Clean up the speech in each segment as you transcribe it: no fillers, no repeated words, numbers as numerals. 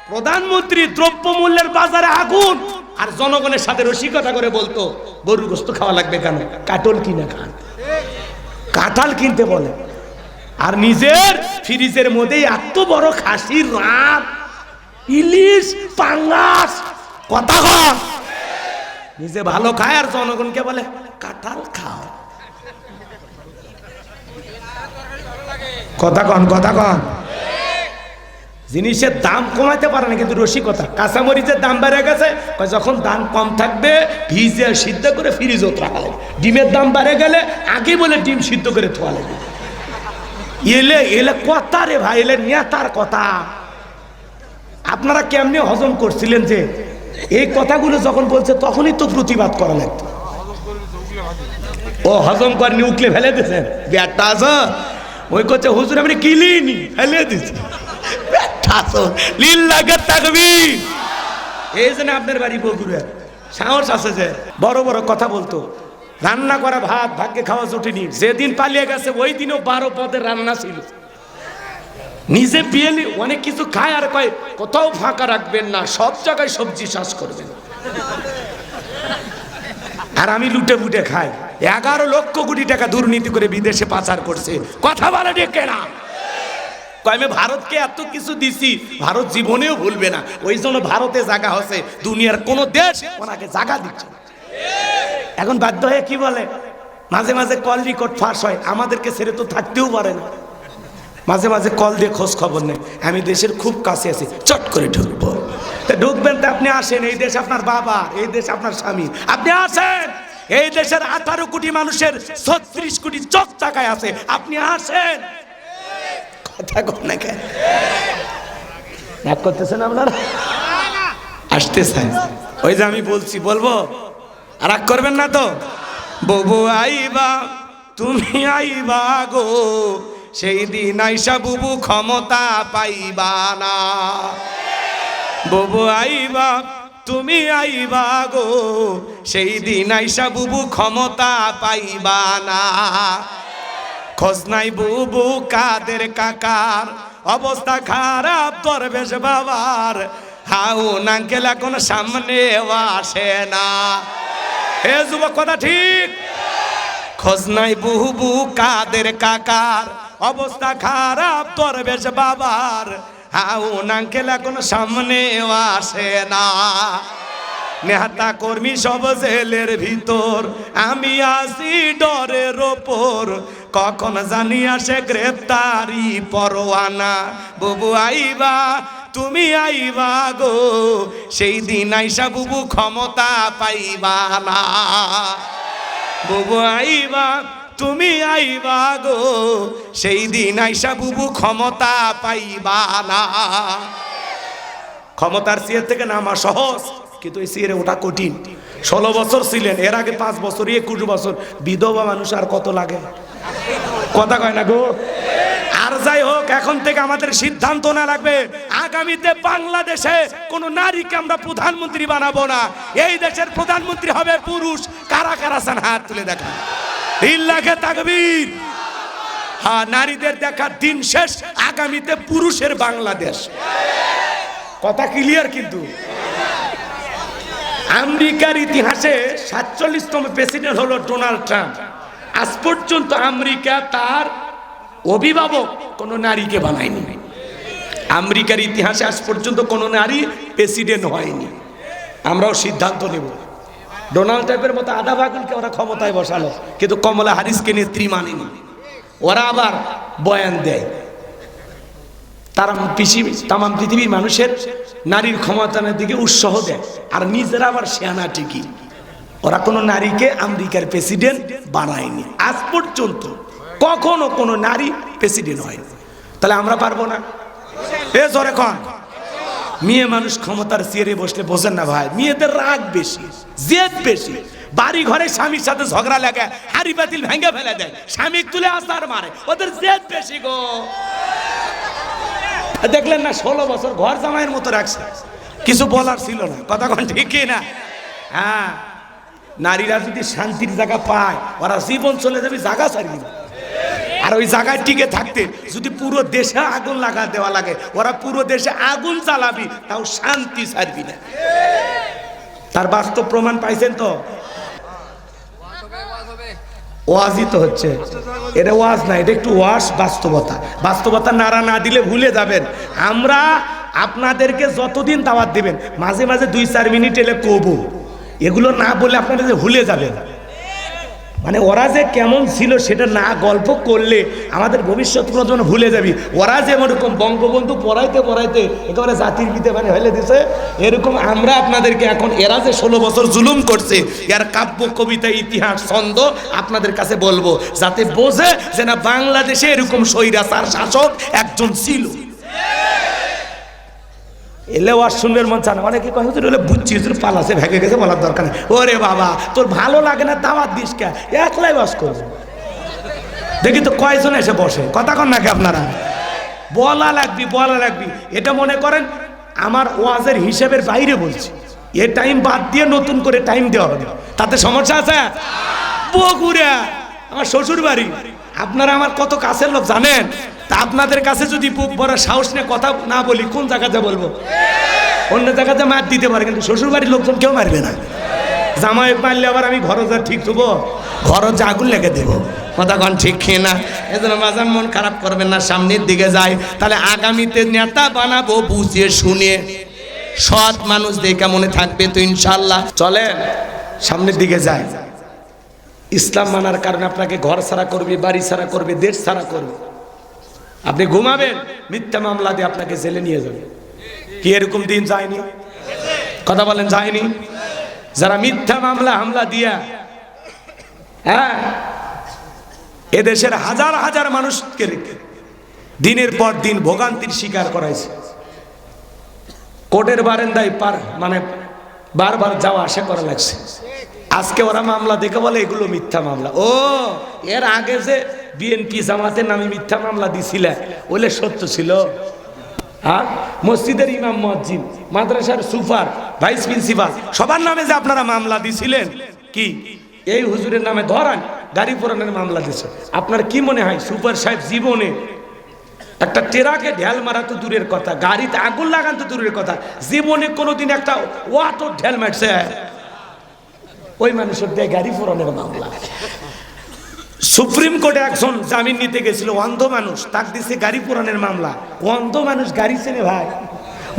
প্রধানমন্ত্রী দ্রব্যমূল্যের বাজারে আগুন, আর জনগণের সাথে রসিকতা করে বলতো গরুর গোশত খাওয়া লাগবে কেন, কাটল কিনে খান, কাঁঠাল কিনতে বলে। আর নিজের ফ্রিজের মধ্যে এত বড় খাসির রাত, ইলিশ, পাঙ্গাস, কথা কন, নিজে ভালো খায় আর জনগণকে বলে কাঁঠাল খাও। কথা কন, কথা কন। জিনিসের দাম কমাইতে পারে না, কিন্তু রসিকতা। কাঁচামরিচের দাম বেড়ে গেছে, যখন দাম কম থাকবে ভিজে সিদ্ধ করে ফ্রিজে রাখা লাগবে। ডিমের দাম বেড়ে গেলে আগে বলে ডিম সিদ্ধ করে থোয়া লাগবে। এলে এলে কথা রে ভাই, এলে নেতার কথা। আপনারা কেমনি হজম করছিলেন যে এই কথাগুলো যখন বলছে তখনই তো প্রতিবাদ করা লাগতো। ও হজম করেনি, উকলে ফেলে দিয়েছেন ব্যাটটা আছে, ওই করছে হুজুর আমি কিলিনি ফেলে দিচ্ছি। এই জন্য আপনার বাড়ি বগুড়া সাহস আছে যে বড় বড় কথা বলতো। রান্না করা ভাত ভাগ্যে খাওয়া জুটেনি, যেদিন পালিয়ে গেছে ওই দিনও 12 পদের রান্না ছিল। নিজে বিয়েলি অনেক কিছু খায় আর কয় কোথাও ফাঁকা রাখবেন না, সব জায়গায় সবজি চাষ করবেন। আর আমি লুটে ফুটে খাই। 11 লক্ষ কোটি টাকা দুর্নীতি করে বিদেশে পাচার করছে, কথা বলে ডেকে না। আমি ভারতকে এত কিছু দিছি, ভারত জীবনেও ভুলবে না। ওই জন্য ভারতে জায়গা হচ্ছে, দুনিয়ার কোন দেশ ওনাকে জায়গা দিচ্ছে। এখন বাধ্য হয়ে কি বলে, মাঝে মাঝে কল রেকর্ড ফাঁস হয়, আমাদেরকে ছেড়ে তো থাকতেও পারে না। মাঝে মাঝে কল দিয়ে খোঁজ খবর নেই, আমি দেশের খুব কাছে আছি, চট করে ঢুকবো। তা ঢুকবেন তো আপনি আসেন, এই দেশ আপনার বাবা, এই দেশ আপনার স্বামী, আপনি আসেন। এই দেশের 18 কোটি মানুষের 36 কোটি চোখ তাকায় আছে, আপনি আসেন। কথা কন না কেন, রাগ করতেছেন আপনারা? আসতে চাই, ওই যে আমি বলছি বলবো, রাগ করবেন না তো। ববু আইবা তুমি আইবা গো, সেই দিন আইসা বুবু ক্ষমতা পাইবা না। ববু আইবা তুমি আইবা গো, সেই দিন আইসা বুবু ক্ষমতা পাইবা না। খোঁজ নাই বুবু কাদের কাকার, অবস্থা খারাপ দরবেশ বাবার, হাউ নাঙ্কেল এখন সামনে আসে না। হে যুবক কথা ঠিক। খোঁজ নাই বুবু কাদের কাকার, অবস্থা খারাপ দরবেশ বাবার, হাউ নাঙ্কেল এখন সামনে আসে না। নেতা কর্মী সব জেলের ভিতর, আমি আসি ডরের ওপর, কখন জানি আসে গ্রেফতারি পরোয়ানা। বুবু আইবা তুমি আইবা গো, সেই দিন আইসা বুবু ক্ষমতা পাইবা না। বুবু আইবা তুমি আইবা গো, সেই দিন আইসা বুবু ক্ষমতা পাইবা না। ক্ষমতার চেয়ার থেকে নামা সহজ, কিন্তু এই চেয়ারে ওটা কঠিন। 16 বছর ছিলেন, এর আগে 5 বছর, 21 বছর। বিধবা মানুষ আর কত লাগে, কথা কয় না গো। আর যাই হোক, এখন থেকে আমাদের সিদ্ধান্ত না লাগবে, আগামীতে বাংলাদেশে কোন নারীকে আমরা প্রধানমন্ত্রী বানাবো না। এই দেশের প্রধানমন্ত্রী হবে পুরুষ। কারা কারা চান হাত তুলে দেখান। লিল্লাহে তাকবীর। হ্যাঁ, নারীদের দেখার দিন শেষ, আগামীতে পুরুষের বাংলাদেশ। কথা ক্লিয়ার কিন্তু। আমেরিকার ইতিহাসে 47তম প্রেসিডেন্ট হলো ডোনাল্ড ট্রাম্প। আজ পর্যন্ত আমেরিকা তার অভিভাবক কোন নারীকে বানায়নি। আমেরিকার ইতিহাসে আজ পর্যন্ত কোন নারী প্রেসিডেন্ট হয়নি। আমরাও সিদ্ধান্ত নেব, ডোনাল্ড ট্রাম্পের মতো আধা ভাগকে ওরা ক্ষমতায় বসালো, কিন্তু কমলা হ্যারিসকে নেত্রী মানেনি। ওরা আবার বয়ান দেয়, তারা তামাম পৃথিবীর মানুষের নারীর ক্ষমতায়নের দিকে উৎসাহ দেয়, আর নিজেরা আবার শেয়ানা টিকি। ওরা কোনো নারীকে আমেরিকার প্রেসিডেন্ট বানায়নি আজ পর্যন্ত, কখনো কোনো নারী প্রেসিডেন্ট হয়নি। তাহলে আমরা পারবো না? এ জোরে কন। মেয়ে মানুষ ক্ষমতার চেয়ারে বসলে বোঝেন না ভাই, মেয়েদের রাগ বেশি, জেদ বেশি। বাড়ি ঘরে স্বামীর সাথে ঝগড়া লাগে, হাড়ি পাতিল ভেঙে ফেলে দেয়, স্বামী তুলে আসার মারে, ওদের জেদ বেশি গো। দেখলেন না 16 বছর ঘর জামাইয়ের মতো রাখছে, কিছু বলার ছিল না। কথা কোন ঠিক না? হ্যাঁ, নারীরা যদি শান্তির জায়গা পায়, ওরা জীবন চলে যাবে জায়গা ছাড়বি না। আর আর ওই জায়গায় টিকে থাকতে যদি পুরো দেশে আগুন লাগা দেওয়া লাগে, ওরা পুরো দেশে আগুন জ্বালাবি, তাও শান্তি ছাড়বি না। তার বাস্তব প্রমাণ পাইছেন তো? ওয়াজই তো হচ্ছে, এটা ওয়াজ না, এটা একটু ওয়াজ, বাস্তবতা। বাস্তবতা নাড়া না দিলে ভুলে যাবেন। আমরা আপনাদেরকে যতদিন দাওয়াত দিবেন, মাঝে মাঝে 2-4 মিনিট এলে কবু, এগুলো না বলে আপনারা যে ভুলে যাবেন। মানে ওরা যে কেমন ছিল সেটা না গল্প করলে আমাদের ভবিষ্যৎ প্রজন্ম ভুলে যাবি। ওরা যেমন এরকম বঙ্গবন্ধু পড়াইতে পড়াইতে একেবারে জাতির পিতে মানে হলে দিছে, এরকম আমরা আপনাদেরকে এখন, এরা যে 16 বছর জুলুম করছে, এর কাব্য কবিতা ইতিহাস ছন্দ আপনাদের কাছে বলবো, যাতে বোঝে যে না বাংলাদেশে এরকম স্বৈরাচার শাসক একজন ছিল। এলে ওয়াজ শুনবেন মন চান, অনেকে কয় হুজুর হলে বুঝছি, হুজুর পালাছে ভেগে গেছে, বলার দরকার নেই। ওরে বাবা, তোর ভালো লাগে না দাওয়াত দিস কে, একলাই ওয়াজ করবো। দেখি তো কয়জন এসে বসে, কথা কন নাকি আপনারা? বলা লাগবি, বলা লাগবি। এটা মনে করেন আমার ওয়াজের হিসেবের বাইরে বলছি, এ টাইম বাদ দিয়ে নতুন করে টাইম দেওয়া হবে, তাতে সমস্যা আছে? বগুড়া আমার শ্বশুর বাড়ি, আপনারা আমার কত কাছের লোক জানেন। তা আপনাদের কাছে যদি বুক ভরা সাহস নিয়ে কথা না বলি, কোন জায়গাতে বলবো? অন্য জায়গাতে মার দিতে পারে, কিন্তু শ্বশুর বাড়ির লোকজন কেউ মারবে না। জামাই মারলে আবার আমি ঘর যা ঠিক দেবো, ঘর যা আগুন লেগে দেবো, কথা কন ঠিক খেয়ে না। এজন্য মাঝে মন খারাপ করবেন না, সামনের দিকে যাই। তাহলে আগামীতে নেতা বানাবো বুঝিয়ে শুনে, সৎ মানুষ দেখে মনে থাকবে তো ইনশাল্লাহ। চলেন সামনের দিকে যাই। ইসলাম মানার কারণে আপনাকে ঘর ছাড়া করবে, বাড়ি ছাড়া করবে, দেশ ছাড়া করবে। আপনি ঘুমাবেন, মিথ্যা মামলা দিয়ে আপনাকে জেলে নিয়ে যাবে। কি এরকম দিন যায়নি? কথা বলেন, যায়নি? যারা মিথ্যা মামলা হামলা দিয়া, হ্যাঁ, এদেশের হাজার হাজার মানুষকে দিনের পর দিন ভোগান্তির শিকার করাইছে। কোর্টের বারান্দায় মানে বারবার যাওয়া আসা করা লাগছে। আজকে ওরা মামলা দেখে বলে এগুলো মিথ্যা মামলা। ও, এর আগে যে বিএনপি জামাতের নামে মিথ্যা মামলা দিছিল, ওলে সত্য ছিল? হ্যাঁ, মসজিদের ইমাম, মুয়াজ্জিন, মাদ্রাসার সুপার, ভাইস প্রিন্সিপাল, সবার নামে যে আপনারা মামলা দিছিলেন, কি এই হুজুরের নামে ধরান গাড়ি পোড়ানোর মামলা দিছে? আপনার কি মনে হয় সুপার সাহেব জীবনে একটা ট্রাকে ঢেল মারা তো দূরের কথা, গাড়িতে আগুন লাগান তো দূরের কথা, জীবনে কোনোদিন একটা ওয়াটো ঢেল মারছে? ওই মানুষের দিয়ে গাড়ি পোড়ানোর মামলা। সুপ্রিম কোর্টে একজন জামিন নিতে গেছিল, অন্ধ মানুষ, তাক দিছে গাড়ি পোড়ানোর মামলা। অন্ধ মানুষ গাড়ি চেনে ভাই?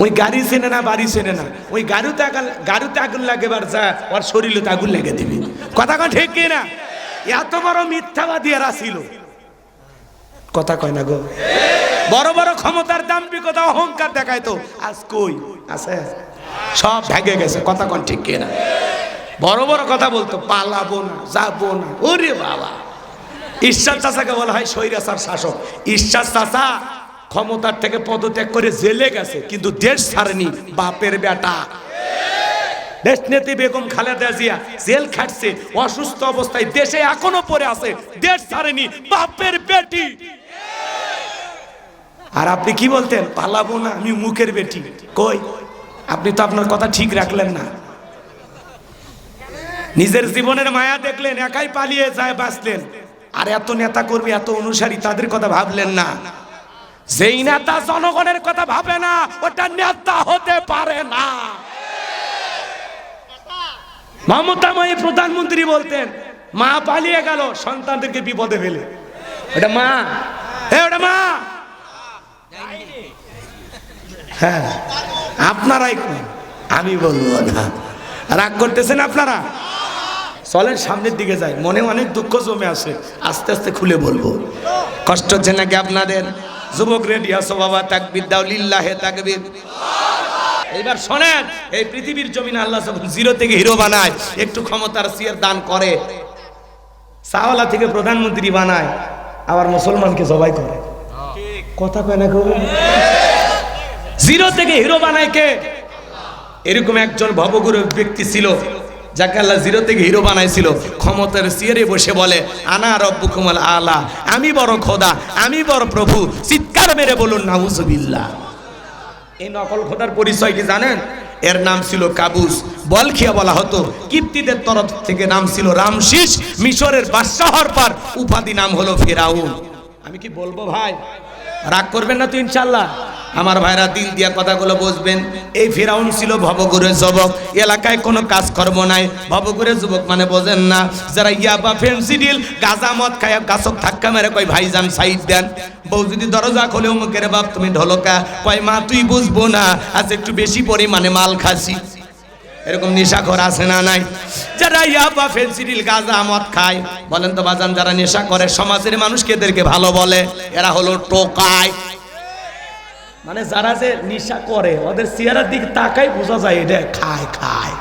ওই গাড়ি চেনে না, বাড়ি চেনে না, ওই গাড়িতে আগুন লাগেবার যা ওর শরীরে আগুন লেগে দিবি। কথা কয় ঠিক কিনা? এত বড় মিথ্যাবাদী এরা ছিল, কথা কয় না গো? বড় বড় ক্ষমতার দাম্ভিকতা অহংকার দেখায় তো, আজ কই আছে? সব ভেঙে গেছে, কথা কন ঠিক কিনা? বড় বড় কথা বলতো, পালাবো না, যাবো না। ওরে বাবা, ঈশ্বর চাচাকে বলা হয় স্বৈরাচার শাসক। ঈশ্বর চাচা ক্ষমতার থেকে পদত্যাগ করে জেলে গেছে, কিন্তু দেশ ছাড়েনি। বাপের বেটা দেশ নেত্রী বেগম খালেদা জিয়া জেল খাটছে, অসুস্থ অবস্থায় দেশে এখনো পড়ে আছে, দেশ ছাড়েনি, বাপের বেটি। আর আপনি কি বলতেন? পালাবো না, আমি মুখের বেটি। কই, আপনি তো আপনার কথা ঠিক রাখলেন না। নিজের জীবনের মায়া দেখলেন, একাই পালিয়ে যায় বাঁচলেন। আর এত নেতা কর্মী, এত অনুসারী, তাদের কথা ভাবলেন না। যেই নেতা জনগণের কথা ভাবে না, ওটা নেতা হতে পারে না। মমতাময়ী প্রধানমন্ত্রী বলতেন, মা পালিয়ে গেল সন্তানদেরকে বিপদে ফেলে, ওটা মা? ওটা মা? হ্যাঁ, আপনারাই, আমি বলবো না। রাগ করতেছেন আপনারা? চলেন সামনের দিকে যাই। মনে অনেক দুঃখ জমে আসে, আস্তে আস্তে খুলে বলবো। কষ্ট হচ্ছে নাকি আপনাদের? যুবক রেডি আছো বাবা? তাকবীর দাও, লিল্লাহে তাকবীর। এইবার শোনেন, এই পৃথিবীর জমিনে আল্লাহ যখন জিরো থেকে হিরো বানায়, একটু ক্ষমতার চেয়ার দান করে, চাওয়ালা থেকে প্রধানমন্ত্রী বানায়, আবার মুসলমানকে জবাই করে। কথা কয় না? জিরো থেকে হিরো বানায় কে? এরকম একজন ভবগুরু ব্যক্তি ছিল, যাকে আল্লাহ জিরো থেকে হিরো বানাইছিল। ক্ষমতার চেয়ারে বসে বলে, আনা রব্বুকুমুল আলা, আমি বড় খোদা, আমি বড় প্রভু। চিৎকার মেরে বলুন নাউজুবিল্লাহ। এই নকল খোদার পরিচয় কি জানেন? এর নাম ছিল কাবুস, বলখিয়া বলা হতো। কিপ্তিদের তরফ থেকে নাম ছিল রামশিস। মিশরের বাদশাহর পর উপাধি নাম হলো ফেরাউন। আমি কি বলবো ভাই? রাগ করবেন না তো ইনশাল্লাহ? আমার ভাইরা দিল দিয়া কথাগুলো বুঝবেন। এই ফিরাউন ছিল ভবঘুরে যুবক, এলাকায় কোনো কাজকর্ম নাই। ভবঘুরে যুবক মানে বোঝেন না, যারা ইয়াবা ফেন্সিডিল গাঁজা মদ খায় গাছক ধাক্কা মেরে কয় ভাইজান সাইড দেন। বউ যদি দরজা খোলে মুখের বাপ তুমি ঢোলকা, কয় মা তুই বুঝবো না, আজ একটু বেশি পরিমাণে মাল খাসি। এরকম নেশাখোর আছে না নাই? যারা ইয়াবা ফেন্সিডিল গাঁজা মদ খায়, বলেন তো বাজান, যারা নেশা করে সমাজের মানুষকে এদেরকে ভালো বলে, এরা হলো টোকাই। মানে যারা যে নেশা করে ওদের চেহারার দিকে তাকাই বোঝা যায় এটা খায় খায়,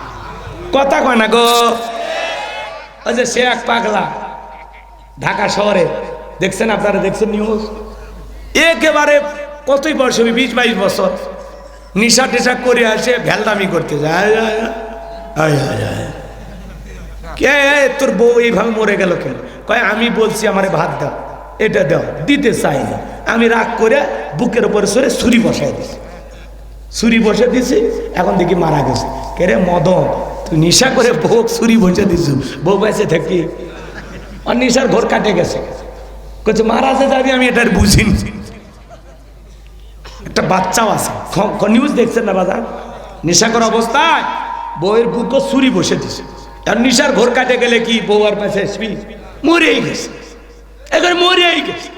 কথা কয় না গো। ওই যে সে এক পাগলা ঢাকা শহরে, দেখছেন আপনারা, দেখছেন নিউজ, একেবারে কতই বয়স হবে, 20-22 বছর, নেশা টেশা করে আসে ভ্যালদামি করতে যায়। কে তোর বউ এইভাবে মরে গেল কেন? কয় আমি বলছি আমারে ভাত দাও, এটা দাও, দিতে চাই না। আমি রাগ করে বুকের উপরে সরে ছুরি বসাই দিছি, ছুরি বসে দিছি, এখন দেখি মারা গেছে। কে রে মদন, তুই নেশা করে বউ ছুরি বসে দিছু, বউ বেঁচে থাকি আর নেশার ঘর কাটে গেছে। কচ্ছে মারা যে যাবি, আমি এটা বুঝিনি। একটা বাচ্চাও আছে, নিউজ দেখছেন না বাজার, নেশাকর অবস্থায় বউয়ের বুকও ছুরি বসে দিছে। আর নেশার ঘর কাটে গেলে কি বউ আর পাশে মরেই গেছে, এবার মরেই গেছে।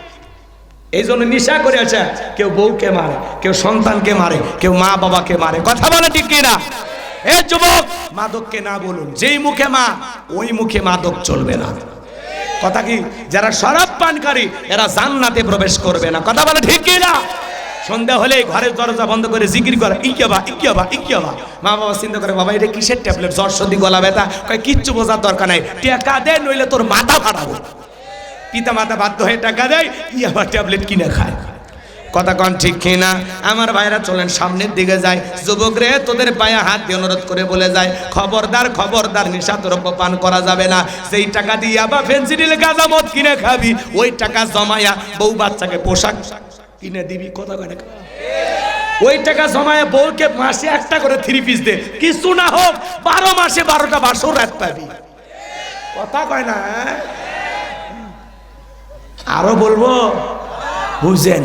এই জন্য নেশা করে আছে, কেউ বউকে মারে, কেউ সন্তানকে মারে, কেউ মা বাবাকে মারে, কথা বলে ঠিক কিনা? এ যুবক, মাদককে না বলুন, যেই মুখে মা ওই মুখে মাদক চলবে না। কথা কি? যারা শরাব পানকারী এরা জান্নাতে প্রবেশ করবে না, কথা বলে ঠিক কিনা? সন্ধ্যা হলে ঘরের দরজা বন্ধ করে জিকির করে ইকিয়াবা ইকিয়াবা ইকিয়াবা। মা বাবা চিন্তা করে, বাবা এটা কিসের ট্যাবলেট, জ্বর সর্দি গলা ব্যথা? কয় কিচ্ছু বোঝার দরকার নাই, টাকা দে নইলে তোর মাথা ফাটাবো। পিতা মাতা বাধ্য হয়ে টাকা দেয়, ইয়াবা ট্যাবলেট কিনে খায়, কথা কন ঠিক কিনা? আমার ভাইরা চলেন সামনের দিকে যায়। যুবক রে, তোদের পায়ে হাত দিয়ে অনুরোধ করে বলে যায়, খবরদার খবরদার, নেশা দ্রব্য পান করা যাবে না। সেই টাকা দিয়ে আবার ফেন্সিডিল গাঁজা মদ কিনে খাবি, ওই টাকা জমায়া বউ বাচ্চাকে পোশাক কিনে দিবি, কথা কয় না? ওই টাকা জমায়া বউকে মাসে একটা করে 3 পিস দে, কিছু না হোক 12 মাসে 12টা বাসর রাত পাবি, কথা কয় না? আরো বলবো, বুঝেন?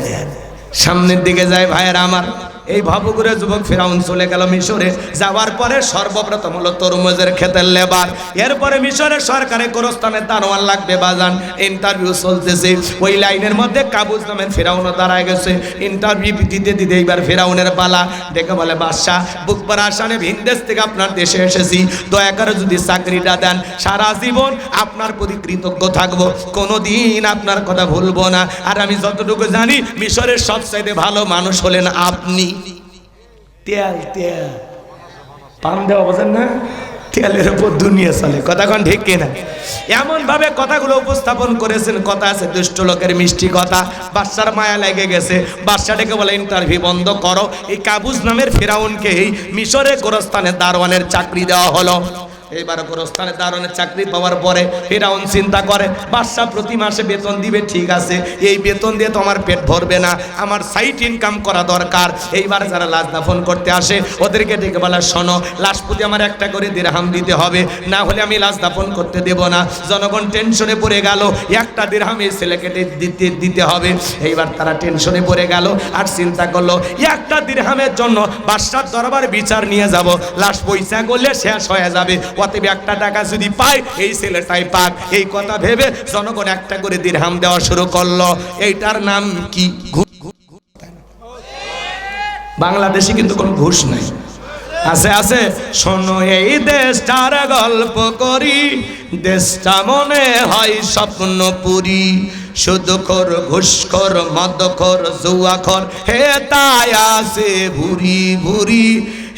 সামনের দিকে যায় ভাইয়েরা আমার। এই ভবঘুরে যুবক ফিরাউন চলে গেল মিশরে। যাওয়ার পরে সর্বপ্রথম হলো তরমুজের ক্ষেতের লেবার। এরপরে মিশরের সরকারি গোরস্থানে দারোয়ান লাগবে বাজান, ইন্টারভিউ চলতেছে। ওই লাইনের মধ্যে কাবুজ নামের ফিরাউনও দাঁড়ায় গেছে। ইন্টারভিউ দিতে দিতে এইবার ফিরাউনের পালা। ডেকে বলে, বাদশাহ, বুক ভরা আসানে ভিনদেশ থেকে আপনার দেশে এসেছি, দয়া করে যদি চাকরিটা দেন, সারা জীবন আপনার প্রতি কৃতজ্ঞ থাকবো, কোনোদিন আপনার কথা ভুলবো না। আর আমি যতটুকু জানি মিশরের সবচাইতে ভালো মানুষ হলেন আপনি। তেল তেল পান দেওয়া, বোঝেন না? তেলের উপর দুনিয়া চলে, কথা কন ঠিক কিনা? এমন ভাবে কথাগুলো উপস্থাপন করেছেন, কথা আছে দুষ্ট লোকের মিষ্টি কথা। বাদশার মায়া লেগে গেছে, বাদশা ডেকে বলে, ইন্টারভিউ বন্ধ করো। এই কাবুজ নামের ফিরাউনকে এই মিশরের গোরস্থানে দারোয়ানের চাকরি দেওয়া হলো। এইবার গোরস্থানে দারোয়ানের চাকরি পাওয়ার পরে ফিরাউন চিন্তা করে, বাদশা প্রতি মাসে বেতন দিবে, ঠিক আছে, এই বেতন দিয়ে তো আমার পেট ভরবে না, আমার সাইড ইনকাম করা দরকার। এইবার যারা লাশ দাফন করতে আসে ওদেরকে ডেকে বলা, শোনো, লাশ প্রতি আমার একটা করে দিরহাম দিতে হবে, না হলে আমি লাশ দাফন করতে দেব না। জনগণ টেনশনে পড়ে গেল, একটা দিরহাম এই ছেলেকে দিতে হবে। এইবার তারা টেনশনে পড়ে গেল আর চিন্তা করলো, একটা দিরহামের জন্য বাদশার দরবারে বিচার নিয়ে যাব, লাশ পয়সা করলে শেষ হয়ে যাবে, অতএব একটা টাকা যদি পায় এই ছেলেটাই পাক। এই কথা ভেবে জনগণ একটা করে দিরহাম দেওয়া শুরু করলো। এইটার নাম কি? বাংলাদেশে কিন্তু কোনো ঘুষ নাই, আছে আছে। শোনো, এই দেশটার গল্প করি, দেশটা মনে হয় স্বপ্নপুরী, সুদখোর ঘুষখোর মদখোর জুয়াখোর, হে তাই আসে ভুরি ভুরি,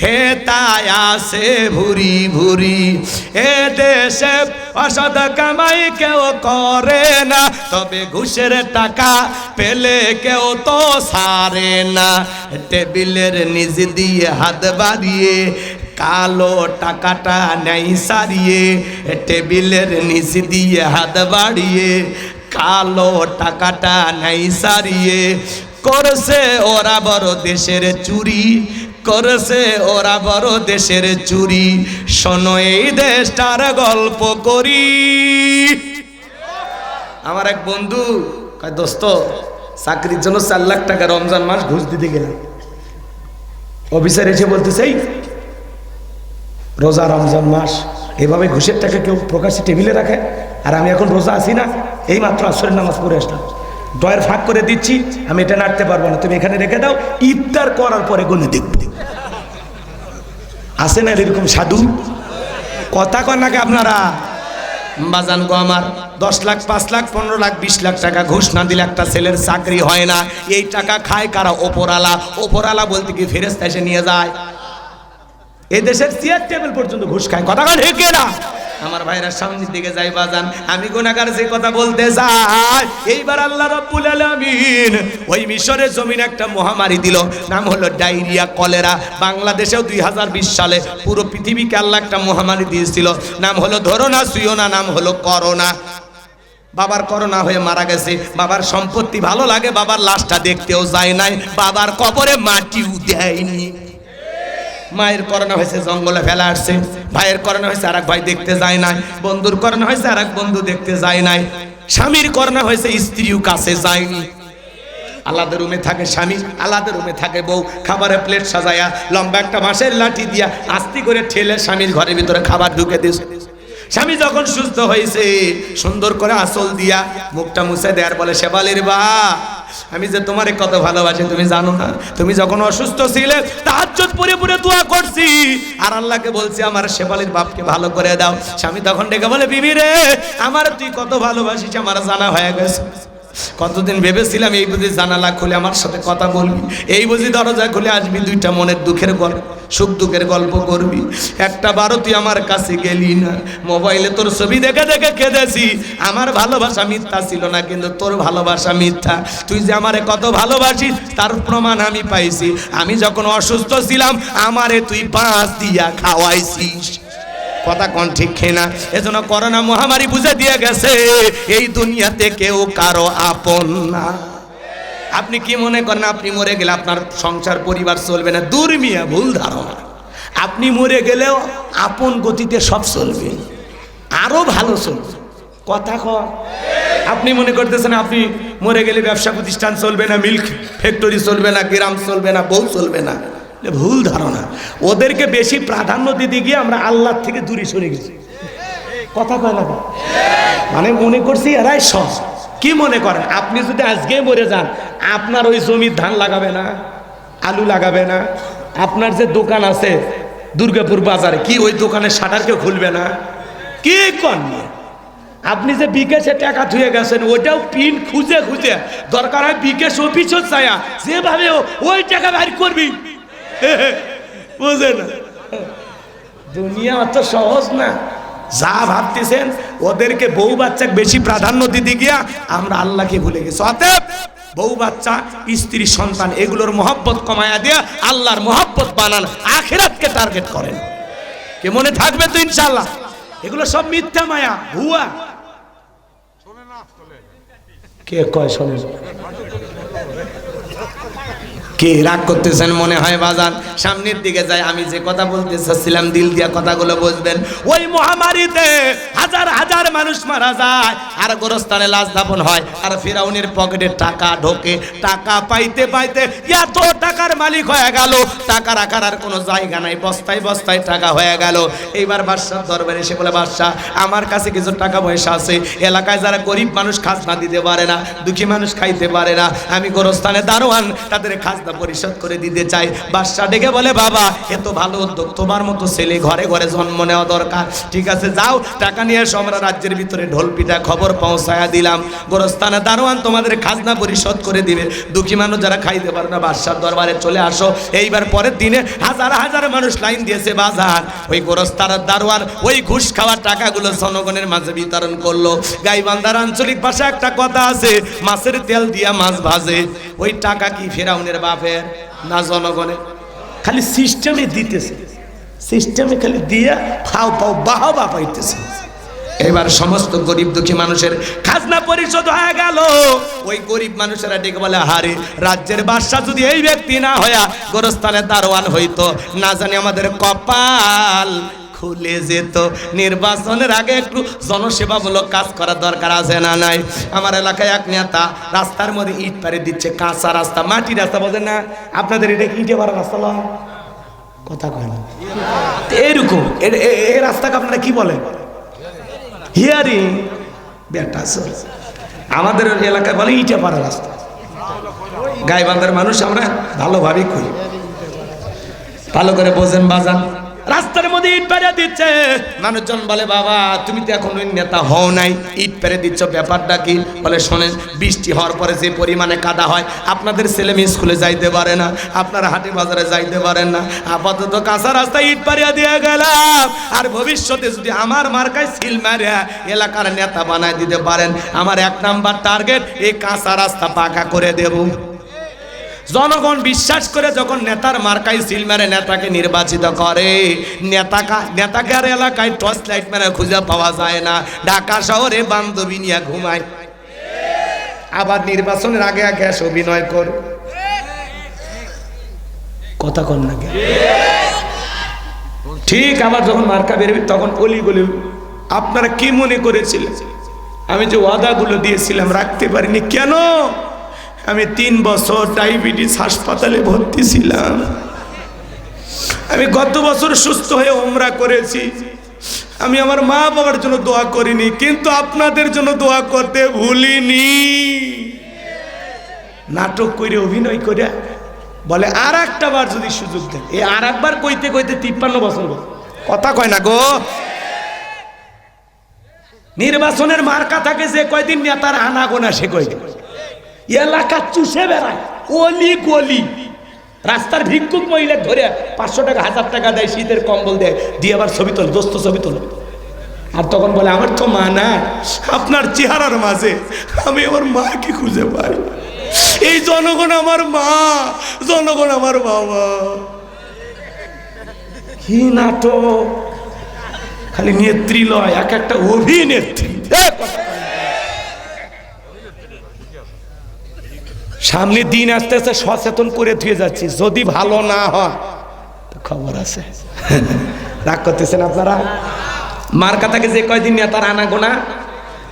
হে তাই আসে ভুরি ভুরি। এ দেশে অসৎ কামাই কেউ করে না, তবে ঘুষের টাকা পেলে কেউ তো সারে না। টেবিলের নিচ দিয়ে হাত বাড়িয়ে কালো টাকাটা নেই সারিয়ে, টেবিলের নিচ দিয়ে হাত বাড়িয়ে কালো টাকাটা নেই সারিয়ে। করছে ওরা বড় দেশের চুরি, করছে ওরা বড় দেশের চুরি। শোনো, এই দেশটার গল্প করি। আমার এক বন্ধু কয় দোস্ত চাকরির জন্য 4 লাখ টাকা রমজান মাস ঘুষ দিতে গেলাম, অফিসার এসে বলতেছে এই রোজা রমজান মাস এভাবে ঘুষের টাকা কেউ প্রকাশ্যে টেবিলে রাখে? আর আমি এখন রোজা আছি না, এই মাত্র আসরের নামাজ পড়ে আসলাম, ডয়ের ফাঁক করে দিচ্ছি, আমি এটা নাড়তে পারবো না, তুমি এখানে রেখে দাও, ইফতার করার পরে গুনে দেখব। আসে না এরকম সাধু? কথা কন নাকি আপনারা? বাজান গো আমার, 10 লাখ 5 লাখ 15 লাখ 20 লাখ টাকা ঘুষ না দিলে একটা ছেলের চাকরি হয় না। এই টাকা খায় কারা? ওপরালা। ওপরালা বলতে কি ফেরেশতা এসে নিয়ে যায়? এই দেশের চেয়ার টেবিল পর্যন্ত ঘুষ খায়। কথা কন ঠিক না? আমার ভাইরা সামনের দিকে যাই বাজান, আমি গুনাহগার যে কথা বলতে যাই, এইবার আল্লাহ রাব্বুল আলামিন ওই মিশরের জমিনে একটা মহামারী দিল, নাম হলো ডায়রিয়া, কলেরা। বাংলাদেশেও 2020 সালে পুরো পৃথিবীকে আল্লাহ একটা মহামারী দিয়েছিল, নাম হলো ধরো না ছুঁয়ো না, নাম হলো করোনা। বাবার করোনা হয়ে মারা গেছে, বাবার সম্পত্তি ভালো লাগে, বাবার লাশটা দেখতেও যায় নাই, বাবার কবরে মাটিও দেয়নি। মায়ের করোনা হয়েছে, জঙ্গলে ফেলা আসছে, ভাইয়ের করোনা হয়েছে, আর এক ভাই দেখতে যায় নাই, বন্ধুর করোনা হয়েছে, আর এক বন্ধু দেখতে যায় নাই, স্বামীর করোনা হয়েছে, স্ত্রীও কাছে যায়নি। আলাদা রুমে থাকে স্বামী, আলাদা রুমে থাকে বউ, খাবারের প্লেট সাজায়া লম্বা একটা বাঁশের লাঠি দিয়া আস্তি করে ঠেলে স্বামীর ঘরের ভিতরে খাবার ঢুকে দিয়েছে। স্বামী যখন সুস্থ হয়েছে, সুন্দর করে আঁচল দিয়া মুখটা মুছে দেয়ার বলে, শেফালির বা আমি যে তোমারে কত ভালোবাসি তুমি জানো না? তুমি যখন অসুস্থ ছিলে তাহাজ্জুদ পড়ে পড়ে দোয়া করছি, আর আল্লাহকে বলছি আমার শেফালির বাপকে ভালো করে দাও। স্বামী তখন ডেকে বলে, বিবি রে, আমার তুই কত ভালোবাসিস আমার জানা হয়ে গেছে। কতদিন ভেবেছিলাম এই বুঝি জানালা খুলে আমার সাথে কথা বলবি, এই বুঝি দরজা খুলে আসবি, দুইটা মনের দুঃখের গল্প, সুখ দুঃখের গল্প করবি, একটা বারো তুই আমার কাছে গেলি না। মোবাইলে তোর ছবি দেখে দেখে কেঁদেছি, আমার ভালোবাসা মিথ্যা ছিল না, কিন্তু তোর ভালোবাসা মিথ্যা। তুই যে আমারে কত ভালোবাসিস তার প্রমাণ আমি পাইছি। আমি যখন অসুস্থ ছিলাম আমারে তুই বাঁশ দিয়া খাওয়াইছিস। কথা কোন ঠিক না? এজন্য করোনা মহামারী বুঝে দিয়ে গেছে এই দুনিয়াতে কেউ কারো আপন না। আপনি কি মনে করেন আপনি মরে গেলে আপনার সংসার পরিবার চলবে না? দূর মিয়া, ভুল ধারণা। আপনি মরে গেলেও আপন গতিতে সব চলবে, আরো ভালো চলবে। কথা কন। আপনি মনে করতেছেন আপনি মরে গেলে ব্যবসা প্রতিষ্ঠান চলবে না, মিল্ক ফ্যাক্টরি চলবে না, গ্রাম চলবে না, বউ চলবে না, ভুল ধারণা। ওদেরকে বেশি প্রাধান্য দিতে গিয়ে আমরা আল্লাহ থেকে দূরে সরে গেছি। কথা কয় না? মানে মনে করছি এরাই সব। কি মনে করেন আপনি যদি আজকে মরে যান, আপনার ওই জমির ধান লাগাবে না, আলু লাগাবে না? আপনার যে দোকান আছে দুর্গাপুর বাজারে, কি ওই দোকানের শাটার কেউ খুলবে না? কি করেন? আপনি যে বিকাশে টাকা ধুয়ে গেছেন, ওইটাও পিন খুঁজে খুঁজে দরকার হয় বিকাশ অফিসও চায়া যেভাবে ওই টাকা বাইর করবি, বুঝে না? দুনিয়া অত সহজ না যা ভাবতেছেন। ওদেরকে বউ বাচ্চাকে বেশি প্রাধান্য দিতে গিয়া আমরা আল্লাহকে ভুলে গেছি। অতএব বউ বাচ্চা, স্ত্রী, সন্তান এগুলোর মহব্বত কমায়া দিয়া আল্লাহর মহব্বত বানান, আখিরাতকে টার্গেট করেন। কে মনে থাকবে তো ইনশাআল্লাহ? এগুলো সব মিথ্যা মায়া, ভুয়া। কে কয় শোনে? কে রাগ করতেছেন মনে হয় বাজান? সামনের দিকে যাই, আমি যে কথা বলতে চাচ্ছিলাম দিল দিয়া কথাগুলো বুঝবেন। ওই মহামারীতে হাজার হাজার মানুষ মারা যায়, আর গোরস্থানে লাশ দাফন হয়, আর ফিরাউনের পকেটে টাকা ঢোকে। টাকা পাইতে পাইতে এত টাকার মালিক হয়ে গেল, টাকা রাখার আর কোনো জায়গা নাই, বস্তায় বস্তায় টাকা হয়ে গেল। এইবার বাদশার দরবারে এসে বলে, বাদশাহ আমার কাছে কিছু টাকা পয়সা আছে, এলাকায় যারা গরিব মানুষ খাজনা দিতে পারে না, দুঃখী মানুষ খাইতে পারে না, আমি গোরস্থানে দারোয়ান, তাদের খাজনা পরিশোধ করে দিতে চাই। বাদশা ডেকে বলে, বাবা এত ভালো উদ্যোগ, তোমার মতো ছেলে ঘরে ঘরে জন্ম নেওয়া দরকার। ঠিক আছে যাও, টাকা নিয়ে এসো, আমরা রাজ্যের ভিতরে ঢোল পিঠা খবর পৌঁছায়া দিলাম, গোরস্থানে দারোয়ান তোমাদের খাজনা পরিশোধ করে দিবে, দুঃখী মানুষ যারা খাইতে পারে না বাদশার দরবারে চলে আসো। এইবার পরের দিনে হাজার হাজার মানুষ লাইন দিয়েছে বাজার, ওই গোরস্থানের দারোয়ান ওই ঘুষ খাওয়ার টাকাগুলো জনগণের মাঝে বিতরণ করলো। গাইবান্ধার আঞ্চলিক ভাষা একটা কথা আছে, মাছের তেল দিয়া মাছ ভাজে। ওই টাকা কি ফেরাউনের বাপের না জনগণের? খালি সিস্টেমে দিতেছে, সিস্টেমে খালি দিয়া ফাও ফাও বাহবা পাইতেছে। এবার সমস্ত গরিব দুঃখী মানুষের খাজনা পরিশোধ হয়ে গেল। ওই গরিব মানুষেরা ডেকে বলে, হারে রাজ্যের বাদশা যদি এই ব্যক্তি না হইয়া গোরস্থানে দারোয়ান হইতো, না জানি আমাদের কপাল খুলে যেত। নির্বাচনের আগে একটু জনসেবামূলক কাজ করার দরকার আছে না নাই? আমার এলাকায় এক নেতা রাস্তার মধ্যে ইট পারে দিচ্ছে, কাঁচা রাস্তা, মাটি রাস্তা, বোঝেন না আপনাদের? এটা ইটে ভরা রাস্তা লয়, কথা কয় না এরকম। এই রাস্তাকে আপনারা কি বলেন? হিয়ারিং বেটা। আমাদের এলাকায় বলে ইটে ভরা রাস্তা। গাইবান্ধার মানুষ আমরা ভালোভাবেই করি, ভালো করে বোঝেন বাজান। রাস্তার মধ্যে ইট পেরে দিচ্ছে, মানুষজন বলে বাবা তুমি তো এখন ওই নেতা হও নাই, ইট পেরে দিচ্ছ, ব্যাপারটা কি? বলে শোনেন, বৃষ্টি হওয়ার পরে যে পরিমাণে কাদা হয়, আপনাদের ছেলে মেয়ে স্কুলে যাইতে পারে না, আপনারা হাটে বাজারে যাইতে পারেন না, আপাতত কাঁচা রাস্তায় ইট পারিয়া দিয়ে গেলাম। আর ভবিষ্যতে যদি আমার মার্কায় সিল মারিয়া এলাকার নেতা বানায় দিতে পারেন, আমার 1 নাম্বার টার্গেট এই কাঁচা রাস্তা পাকা করে দেব। জনগণ বিশ্বাস করে যখন নেতার মার্কায় সিল মেরে নেতাকে নির্বাচিত করে, নেতাকে আর এলাকায় টর্চ লাইট মেরে খুঁজে পাওয়া যায় না, ঢাকা শহরে বান্ধবী নিয়ে ঘুমায়, আবার নির্বাচনের আগে আগে অভিনয় কর, কথা কন না ঠিক। আবার যখন মার্কা বেরোবি তখন অলি গলি। আপনারা কি মনে করেছিলেন আমি যে ওয়াদাগুলো দিয়েছিলাম রাখতে পারিনি? কেন? আমি 3 বছর ডায়াবেটিস হাসপাতালে ভর্তি ছিলাম। আমি গত বছর সুস্থ হয়ে উমরা করেছি। আমি আমার মা বাবার জন্য দোয়া করিনি, কিন্তু আপনাদের জন্য দোয়া করতে ভুলিনি। নাটক করে অভিনয় করে বলে আর একটা বার যদি সুযোগ দেন, এই আর একবার কইতে কইতে 53 বছর, কথা কয় না গো। নির্বাচনের মার্কা থাকে যে কয়দিন নেতার আনাগোনা সে কয়দিন এলাকা চুষে বেড়ায়, অলি গলি। রাস্তার ভিক্ষুক মহিলা ধরে 500 টাকা 1000 টাকা দেয়, শীতের কম্বল দেয়, দিয়ে আবার ছবি তোলে, দোস্ত ছবি তোলে। আর তখন বলে আমার তো মা না, আপনার চেহারার মাঝে আমি আমার মাকে খুঁজে পাই। এই জনগণ আমার মা, জনগণ আমার বাবা। কি নাটক! খালি নেত্রী লয়, এক একটা অভিনেত্রী। সামনে দিন আসতে আসতে সচেতন করে ধুয়ে যাচ্ছি, যদি ভালো না হয় খবর আছে। রাগ করতেছেন আপনারা? মার্কা থাকে যে কয়দিন নেতার আনাগোনা।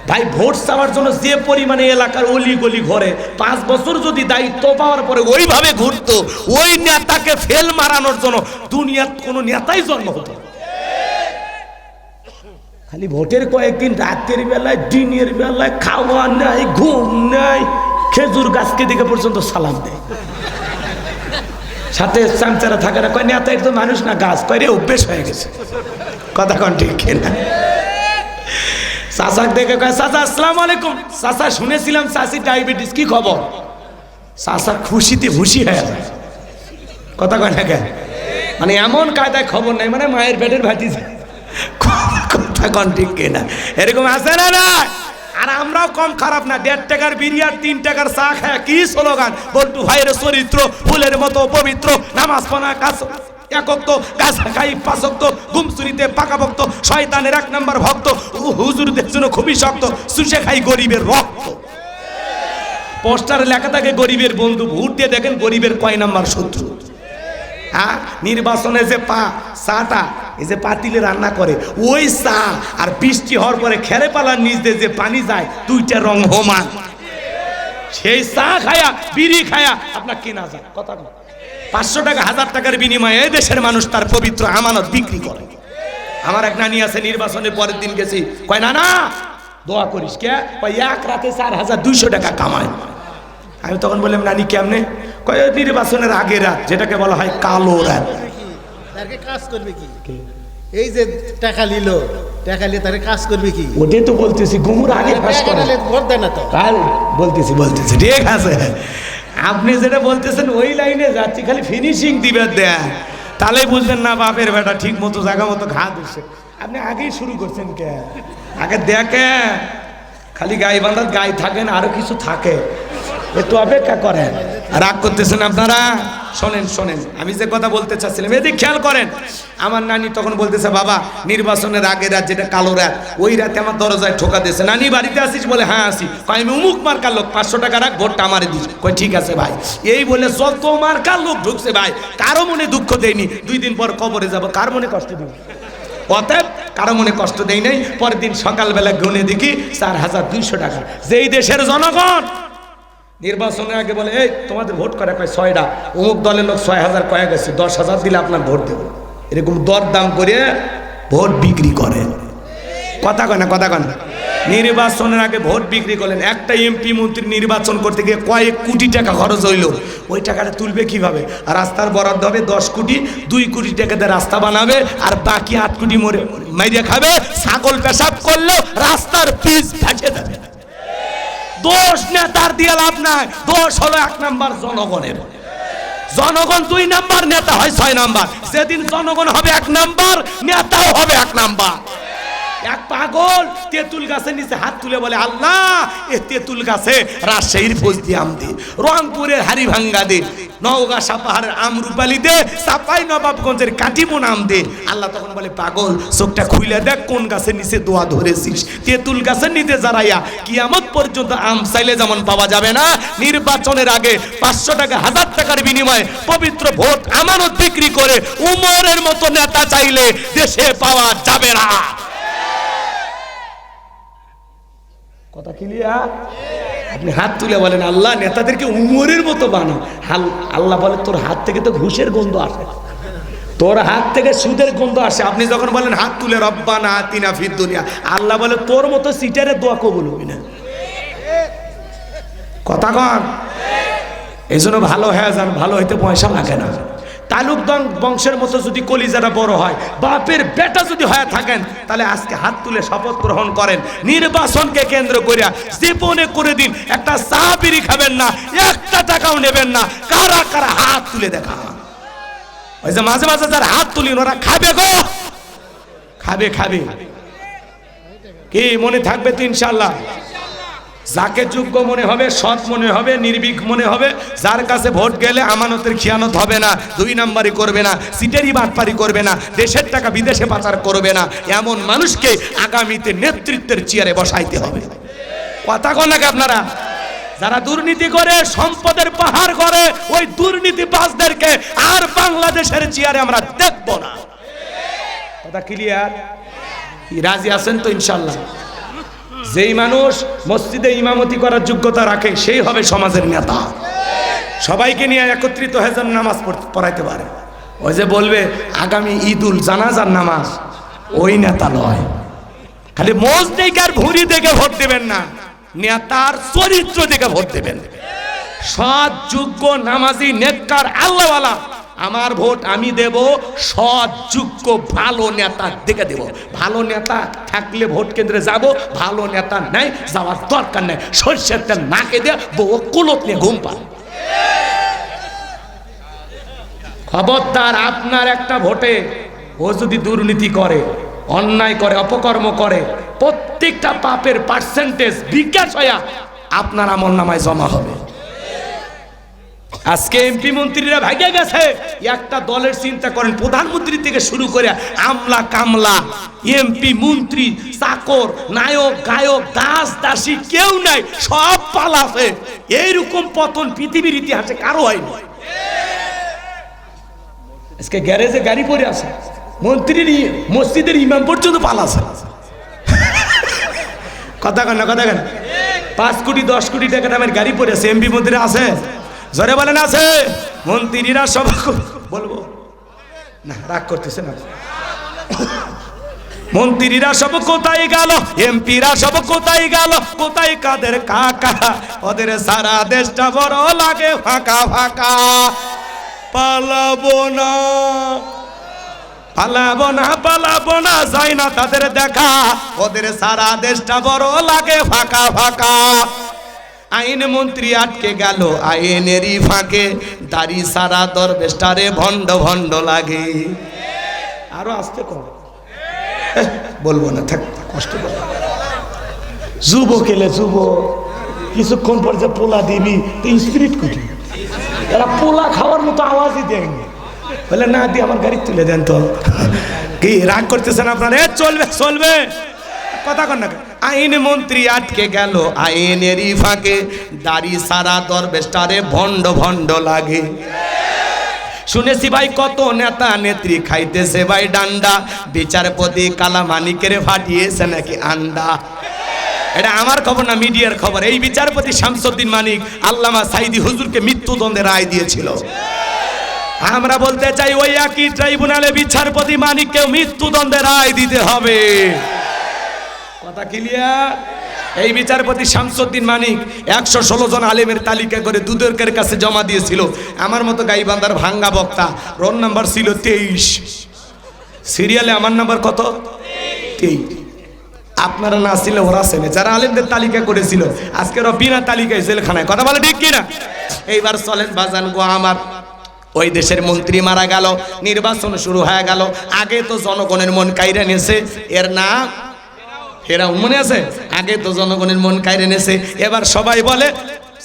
ভাই ভোট চাওয়ার জন্য যে পরিমাণে এলাকার অলি গলি ঘরে 5 বছর যদি দায়িত্ব পাওয়ার পরে ওইভাবে ঘুরতো, ওই নেতাকে ফেল মারানোর জন্য দুনিয়ার কোনো নেতাই জন্ম হতো। খালি ভোটের কয়েকদিন রাতের বেলায় দিনের বেলায় খাওয়া নাই, ঘুম নাই, খেজুর গাছকে দিকে পর্যন্ত সালাম দেয়। সাথে চামচারা থাকে না, কয় নেতা তো মানুষ না গাছ, কয় রে অভ্যেস হয়ে গেছে, কথা কন ঠিক কিনা? চাচাক দেখে কয় চাচা আসসালামু আলাইকুম। চাচা শুনেছিলাম চাচি ডায়াবেটিস, কি খবর? চাচা খুশিতে খুশি হয়ে যায়, কথা কয় না কেন? মানে এমন কায়দায় খবর নাই, মানে মায়ের পেটের ভাতি, কথা কন ঠিক কিনা? এরকম আছে না? না। আর আমরাও কম খারাপ না, 1.5 টাকার বিড়ি আর 3 টাকার চা খায় কি স্লোগান, বল্টু ভাইয়ের চরিত্র ফুলের মতো পবিত্র, নামাজ পড়া কাজ একক্ত, গাছ খাই 5 ওয়াক্ত, গুমচুরিতে পাকা ভক্ত, শয়তানের 1 নাম্বার ভক্ত, হুজুরদের জন্য খুবই শক্ত, সুশে খাই গরিবের রক্ত। পোস্টারে লেখা থাকে গরিবের বন্ধু, ভোট দিয়ে দেখেন গরিবের কয় নাম্বার শত্রু। হ্যাঁ, নির্বাচনে যে চাটা এই যে পাতিলে রান্না করে, ওই চা আর বৃষ্টি হওয়ার পরে খেরে পালার নিচ দিয়ে যে পানি যায়, 2টা রং সমান। সেই চা খায়া বিড়ি খায়া আপনার কেনা যায়, কথা না? 500 টাকা 1000 টাকার বিনিময়ে এই দেশের মানুষ তার পবিত্র আমানত বিক্রি করে। আমার এক নানি আছে, নির্বাচনের পরের দিন গেছি, কয় না না দোয়া করিস কে? কয় 1 রাতে 4200 টাকা কামায়। আমি তখন বললাম নানি কেমনে? কয় নির্বাচনের আগের রাত, যেটাকে বলা হয় কালো রাত। কাজ করবে কি? এই যে টাকা নিল, টাকা নিয়ে তারে কাজ করবে কি? ওটাই তো বলতেছি, ঘুমুর আগে ফাঁস করে ভোট দেয় না তো। বলতেছি ঠিক আছে, আপনি যেটা বলতেছেন ওই লাইনে যাচ্ছি, খালি ফিনিশিং দিবেন দেয়া, তাহলে বুঝবেন না বাপের বেটা ঠিক মতো জায়গা মতো ঘা দিচ্ছে। আপনি আগেই শুরু করছেন কে? আগে দেখে খালি গায়ে বাঁধা গায়ে থাকেন, আরো কিছু থাকে, একটু অপেক্ষা করেন। রাগ করতেছেন আপনারা? শোনেন, আমি যে কথা বলতে চাচ্ছিলাম এদিকে খেয়াল করেন। আমার নানি তখন বলতেছে বাবা নির্বাচনের আগের রাত, যেটা কালো রাত, ওই রাতে আমার দরজায় ঠোকা দিয়েছে। নানি বাড়িতে আসিস? বলে হ্যাঁ আসি। আমি অমুক মার্কার লোক, 500 টাকা রাখ, ভোটটা আমারে দিস। কই ঠিক আছে ভাই। এই বলে যত মার্কার লোক ঢুকছে ভাই, কারো মনে দুঃখ দেয়নি। 2 দিন পর কবরে যাব, কার মনে কষ্ট দেব? অতএব কারো মনে কষ্ট দেই নাই। পরের দিন সকালবেলা গুনে দেখি 4200 টাকা। যেই দেশের জনগণ নির্বাচনের আগে বলে এই তোমাদের ভোট করে কয় 6টা, অমুক দলের লোক 6000 কয়ে গেছে, 10,000 দিলে আপনার ভোট দেব, এরকম দরদাম করে ভোট বিক্রি করে। কথা কয় না, কথা কয় না। নির্বাচনের আগে ভোট বিক্রি করলেন। একটা এমপি মন্ত্রী নির্বাচন করতে গিয়ে কয়েক কোটি টাকা খরচ হইল, ওই টাকাটা তুলবে কিভাবে? আর রাস্তার বরাদ্দ হবে 10 কোটি, 2 কোটি টাকাতে রাস্তা বানাবে, আর বাকি 8 কোটি মাইরে খাবে। ছাগল পেশাব করলেও রাস্তার পিচ ফেটে যাবে। দোষ নেতার দিয়ে লাভ নাই, দোষ হলো 1 নাম্বার জনগণের। জনগণ 2 নাম্বার, নেতা হয় 6 নাম্বার। যেদিন জনগণ হবে 1 নাম্বার, নেতাও হবে 1 নাম্বার। এক পাগল তেঁতুল গাছের নিচে হাত তুলে বলে আল্লাহ এ তেঁতুল গাছে রাজশাহীর ফজলি আম দে, রংপুরের হাড়িভাঙ্গা দে, নওগাঁ সাপাহারের আমরুপালি দে, চাপাই নবাবগঞ্জের কাটিমন আম দে। আল্লাহ তখন বলে পাগল চোখটা খুলে দেখ কোন গাছের নিচে দোয়া ধরেছিস। তেঁতুল গাছের নিচে যারাইয়া কিয়ামত পর্যন্ত আম চাইলে যেমন পাওয়া যাবে না, নির্বাচনের আগে 500 টাকা 1000 টাকার বিনিময়ে পবিত্র ভোট আমানত বিক্রি করে উমরের মতো নেতা চাইলে দেশে পাওয়া যাবে না। কথা ক্লিয়ার? আপনি হাত তুলে বলেন আল্লাহ নেতাদেরকে উমরের মতো বানাও। আল্লাহ বলে তোর হাত থেকে তো ঘুষের গন্ধ আসে, তোর হাত থেকে সুদের গন্ধ আসে। আপনি যখন বলেন হাত তুলে রব্বানা আতিনা ফিদ দুনিয়া, আল্লাহ বলে তোর মতো সিটারের দোয়া কবুল হবে না। কথা কন। এই জন্য ভালো হয়ে যান, ভালো হইতে পয়সা লাগে না। তালুকদার বংশের মতো যদি কলিজাটা বড় হয়, বাপের বেটা যদি হয়ে থাকেন, তাহলে আজকে হাত তুলে শপথ গ্রহণ করেন নির্বাচনকে কেন্দ্র করে জীবনে করে দিন একটা চা বিড়ি খাবেন না, 1 টাকাও নেবেন না। কারা কারা হাত তুলে দেখা? ওই যে মাঝে মাঝে যারা হাত তুলি ওরা খাবে গো, খাবে খাবে। কি মনে থাকবে তো ইনশাল্লাহ? যাকে যোগ্য মনে হবে, সৎ মনে হবে, নির্ভীক মনে হবে, যার কাছে ভোট গেলে আমানতের খিয়ানত হবে না, 2 নাম্বারি করবে না, সিটেরই বাটপারি করবে না, দেশের টাকা বিদেশে পাচার করবে না, এমন মানুষকে আগামীতে নেতৃত্বের চেয়ারে বসাইতে হবে। কথা কন নাকি আপনারা? যারা দুর্নীতি করে, সম্পদের পাহাড় করে, ওই দুর্নীতিবাজদেরকে আর বাংলাদেশের চেয়ারে আমরা দেখব না। কথা ক্লিয়ার? রাজি আছেন তো ইনশাল্লাহ? যেই মানুষ মসজিদে ইমামতি করার যোগ্যতা রাখে সেই হবে সমাজের নেতা। সবাইকে নিয়ে একত্রিত হয়ে যেন নামাজ পড়াইতে পারে। ওই যে বলবে আগামী ঈদুল জানাজার নামাজ, ওই নেতা নয়। খালি মোজ দেখে আর ভুঁড়ি দেখে ভোট দেবেন না, নেতার চরিত্র দেখে ভোট দেবেন। সৎ যোগ্য নামাজি নেককার আল্লাহওয়ালা আমার ভোট আমি দেব সৎ যোগ্য ভালো নেতা দেখে দেব। ভালো নেতা থাকলে ভোট কেন্দ্রে যাব, ভালো নেতা নাই যাওয়ার দরকার নাই। সরষের তেল নাকে দিয়ে বউ কুলত নিয়ে ঘুম পান। খবরদার, আপনার একটা ভোটে ও যদি দুর্নীতি করে, অন্যায় করে, অপকর্ম করে, প্রত্যেকটা পাপের পার্সেন্টেজ বিকাশ হয়ে আপনার আমলনামায় জমা হবে। আজকে এমপি মন্ত্রীরা ভাগে গেছে, একটা দলের চিন্তা করেন, প্রধানমন্ত্রী থেকে শুরু করে আমলা কামলা, এমপি মন্ত্রী, চাকর, নায়ক গায়ক, দাস দাসী কেউ নাই, সব পালাছে। এইরকম পতন পৃথিবীর ইতিহাসে কারো হয়নি। আজকে গ্যারেজে গাড়ি পড়ে আছে, মন্ত্রীর মসজিদের ইমাম পর্যন্ত পালাছে। কথা কেন, কথা কেন? 5 কোটি 10 কোটি টাকা দামের গাড়ি পড়ে আছে, এমপি মন্ত্রী আছে? জোরে বলেন আছে? মন্ত্রীরা সব বলবো না, রাগ করতেছে না। মন্ত্রীরা সব কোথায় গেল, এমপিরা সব কোথায় গেল, কোথায় কাদের কাকা? ওদের সারা দেশটা বড় লাগে ফাঁকা ফাঁকা। পালাবো না, পালাবো না, পালাবো না, যাই না তাদের দেখা। ওদের সারা দেশটা বড় লাগে ফাঁকা ফাঁকা। আইন মন্ত্রী আটকে গেল আইনেরই ফাঁকে, দাড়ি সারা দরবেশটারে ভণ্ড ভণ্ড লাগে। আরো আসতে কম বলবো না, থাক, কষ্ট করবো। যুবক এলে যুবক, কিছুক্ষণ পর যে পোলা দিবি তো স্পিরিট কুটি, এরা পোলা খাওয়ার মতো আওয়াজই দেয়নি। বলে না দিয়ে আমার গাড়ি তুলে দেন তো। কি রাগ করতেছেন আপনারা? চলবে চলবে, কথা কন না। আইন মন্ত্রী আটকে গেল আইনেরই ফাঁকে, দাড়ি সারা দরবেশটারে ভণ্ড ভণ্ড লাগে। শুনেছি ভাই কত নেতা নেত্রী খাইতেছে ভাই ডান্ডা, বিচারপতি কালামানিকের ফাটিয়েছে নাকি আন্ডা। এটা আমার খবর না, মিডিয়ার খবর। এই বিচারপতি শামসুদ্দিন মানিক আল্লামা সাইদি হুজুরকে মৃত্যুদণ্ডের রায় দিয়েছিল। আমরা বলতে চাই ওই একই ট্রাইব্যুনালে বিচারপতি মানিককে মৃত্যুদণ্ডের রায় দিতে হবে। কথা ক্লিয়ার? এই বিচারপতি শামসুদ্দিন মানিক 116 জন আলেমের তালিকা করে দুদকের কাছে জমা দিয়েছিল। আমার মতো গাইবান্ধার ভাঙ্গা বক্তা, রোল নাম্বার ছিল 23, সিরিয়ালে আমার নাম্বার কত? 23। আপনারা না ছিল ওরা ছেলে যারা আলেমদের তালিকা করেছিল, আজকের বিনা তালিকায় জেলখানায়। কথা বলে ঠিক কিনা? এইবার চলেন বাজান গো আমার, ওই দেশের মন্ত্রী মারা গেল, নির্বাচন শুরু হয়ে গেল। আগে তো জনগণের মন কাইরা নিয়েছে, এর নাম ফেরাউন, মনে আছে? আগে তো জনগণের মন কাইরা নিয়েছে, এবার সবাই বলে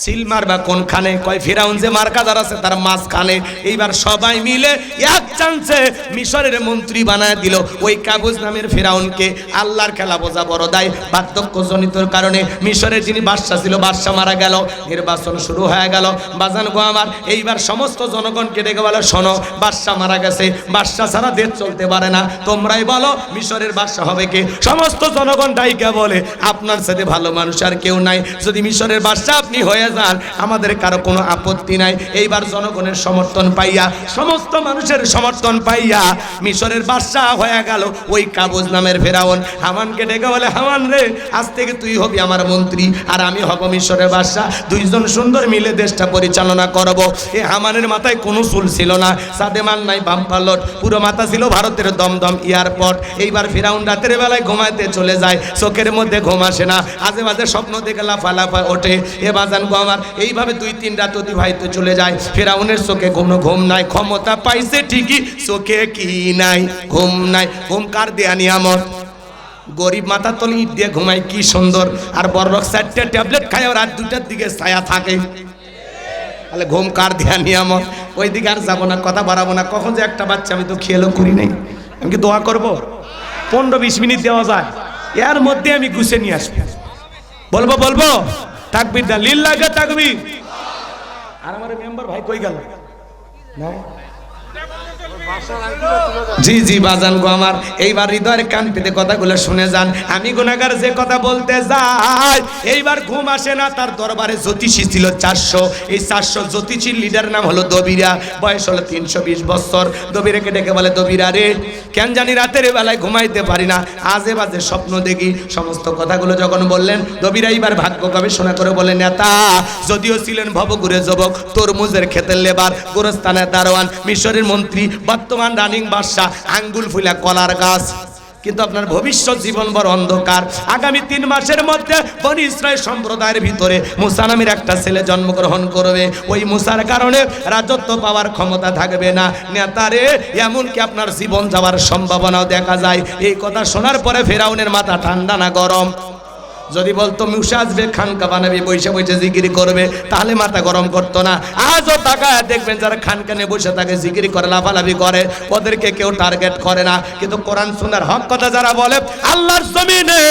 সিলমার বা কোনখানে, কয় ফেরাউন যে মার্কাদার আছে তার মাঝখানে। এইবার সবাই মিলে এক চান্সে মিশরের মন্ত্রী বানায় দিল ওই কাবুজ নামের ফেরাউনকে। আল্লাহর খেলা বোঝা বড় দায়। বার্ধক্যজনিতর কারণে মিশরের যিনি বাদশা ছিল, বাদশা মারা গেল, নির্বাচন শুরু হয়ে গেল। বাজান গো আমার, এইবার সমস্ত জনগণকে ডেকে বলে শোনো, বাদশা মারা গেছে, বাদশা ছাড়া দেশ চলতে পারে না, তোমরাই বলো মিশরের বাদশা হবে কে? সমস্ত জনগণ ডাইকা বলে আপনার সাথে ভালো মানুষ আর কেউ নাই, যদি মিশরের বাদশা আপনি হয়ে যান আমাদের কারো কোনো আপত্তি নাই। এইবার জনগণের সমর্থন পাইয়া, সমস্ত মানুষের সমর্থন পাইয়া মিশরের বাদশা হয়ে গেল ওই কাবুজ নামের ফেরাউন। হামানকে ডেকে বলে হামান রে, আজ থেকে তুই হবি আমার মন্ত্রী আর আমি হব মিশরের বাদশা, দুইজন সুন্দর মিলে দেশটা পরিচালনা করব। এই হামানের মাথায় কোনো চুল ছিল না, সাদেমান নাই বাম্পালট, পুরো মাথা ছিল ভারতের দমদম এয়ারপোর্ট। এইবার ফেরাউন রাতের বেলায় ঘুমাইতে চলে যায়, চোখের মধ্যে ঘুম আসে না, আজে বাজে স্বপ্ন দেখে লাফালাফা ওঠে। এ বাজান গো আমার, এইভাবে 2-3 রাত অতিবাহিত চলে যায়। ফেরাউনের চোখে কোনো ঘুম নাই, ক্ষমতা পাইছে ঠিকই, চোখে কি নাই? ঘুম নাই। ঘুম কার দেয়া নিয়ামত? গরিব মাথা তলে ইট দিয়ে ঘুমায়, কি সুন্দর। আর বড় 4টা ট্যাবলেট খায় রাত 2টার দিকে ছায়া থাকে। তাহলে ঘুম কার দেয়া নিয়ামত? ওই দিকে আর যাবো না, কথা বাড়াবো না। কখন যে একটা বাচ্চা, আমি তো খেয়ালও করি নাই। আমি কি দোয়া করবো? 15-20 মিনিট দেওয়া যায়, এর মধ্যে আমি গুছিয়ে নিয়ে আসবো। বলবো তাকবীর দা লিল্লাহ কে তাকবীর। আর আমার মেম্বার ভাই কই গেল? না জি জি বাজান গো আমার, এইবার হৃদয়ের কান পেতে কথাগুলো শুনে যান। আমি গুনাহগার যে কথা বলতে যাই, এইবার ঘুম আসে না। তার দরবারে জ্যোতিষী ছিল 400। এই 400 জ্যোতিষীর লিডার নাম হলো দবিরা, বয়স হলো 320 বছর। দবিরাকে ডেকে বলে, দবিরা রে, কেন জানি রাতের বেলায় ঘুমাইতে পারি না, আজে বাজে স্বপ্ন দেখি। সমস্ত কথাগুলো যখন বললেন, দবিরা এইবার ভাগ্য গবেষণা করে বলে, নেতা যদিও ছিলেন ভবঘুরে যুবক, তরমুজের ক্ষেতের লেবার, গোরস্থানের দারোয়ান, মিশরের মন্ত্রী, বর্তমান রানিং বাদশা, আঙ্গুল ফুলা কলার গাছ, কিন্তু আপনার ভবিষ্যৎ জীবন বড় অন্ধকার। আগামী 3 মাসের মধ্যে বনি ইসরাইল সম্প্রদায়ের ভিতরে মুসা নামের একটা ছেলে জন্মগ্রহণ করবে। ওই মুসার কারণে রাজত্ব পাওয়ার ক্ষমতা থাকবে না। নেতারে, এমনকি আপনার জীবন যাওয়ার সম্ভাবনাও দেখা যায়। এই কথা শোনার পরে ফেরাউনের মাথা ঠান্ডা না গরম? যদি বলতো মুসা আসবে, খানকা বানাবি, বসে বসে জিকির করবে, তাহলে মাথা গরম করতো না। আজও তাকায় দেখবেন যারা খানকানে বসে থাকে, জিকির করে, লাফালাফি করে, ওদেরকে কেউ টার্গেট করে না। কিন্তু কোরআন সুন্নাহর হক কথা যারা বলে, আল্লাহর জমিনে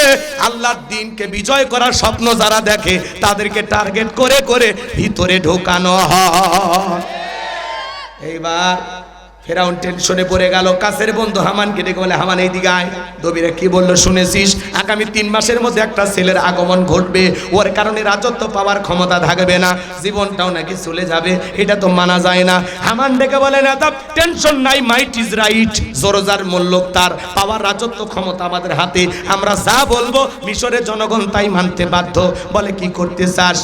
আল্লাহর দ্বীনকে বিজয় করার স্বপ্ন যারা দেখে, তাদেরকে টার্গেট করে করে ভিতরে ঢোকানো হয়। এইবার ফেরাউন টেনশনে পড়ে গেল। কাছের বন্ধু হামানকে ডেকে বলে, হামান এইদিকে আয়। দবিরা কি বললো শুনেছিস? আগামী 3 মাসের মধ্যে একটা ছেলের আগমন ঘটবে, ওর কারণে রাজত্ব পাওয়ার ক্ষমতা থাকবে না, জীবনটাও নাকি চলে যাবে। এটা তো মানা যায় না। হামান ডেকে বলে, না টেনশন নাই, মাইট ইজ রাইট, জোরজার মল্লক তার, পাওয়ার রাজত্ব ক্ষমতা আমাদের হাতে, আমরা যা বলবো মিশরের জনগণ তাই মানতে বাধ্য। বলে, কি করতে চাস?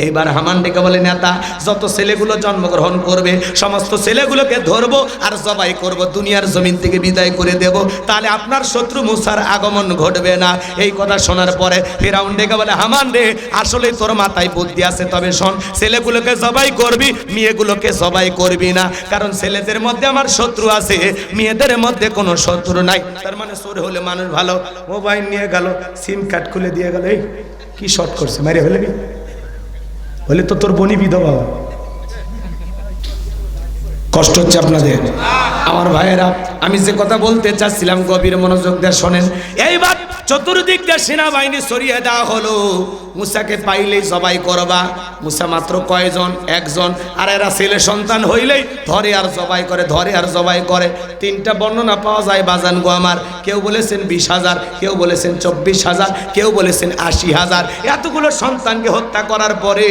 এইবার হামান ডেকে বলে, নেতা যত ছেলেগুলো জন্মগ্রহণ করবে সমস্ত ছেলেগুলোকে ধরবো আর জবাই করব, দুনিয়ার জমিন থেকে বিদায় করে দেব, তাহলে আপনার শত্রু মুসার আগমন ঘটবে না। এই কথা শোনার পরে ফেরাউন ডেকে বলে, হামান রে, আসলে তোর মাথায় বুদ্ধি আছে, তবে শোন, ছেলেগুলোকে জবাই করবি, মেয়েগুলোকে জবাই করবি না, কারণ ছেলেদের মধ্যে আমার শত্রু আছে, মেয়েদের মধ্যে কোনো শত্রু নাই। তার মানে চোর হলে মানুষ ভালো। মোবাইল নিয়ে গেল, সিম কার্ড খুলে দিয়ে গেল, এই কি শর্ট করছে, মেরে ফেলবি? বলে, তো তোর বনি বিধবা। কষ্ট হচ্ছে আপনাদের আমার ভাইয়েরা। আমি যে কথা বলতে চাচ্ছিলাম গভীর মনোযোগ দিয়ে শোনেন। এইবার চতুর্দিক দিয়ে সেনাবাহিনী সরিয়ে দেওয়া হলো। মুসাকে পাইলেই জবাই করবা। মুসা মাত্র কয়জন? একজন। আর এরা ছেলে সন্তান হইলেই ধরে আর জবাই করে, ধরে আর জবাই করে। তিনটা বর্ণনা পাওয়া যায় বাজান গো আমার। কেউ বলেছেন 20,000, কেউ বলেছেন 24,000, কেউ বলেছেন 80,000। এতগুলো সন্তানকে হত্যা করার পরে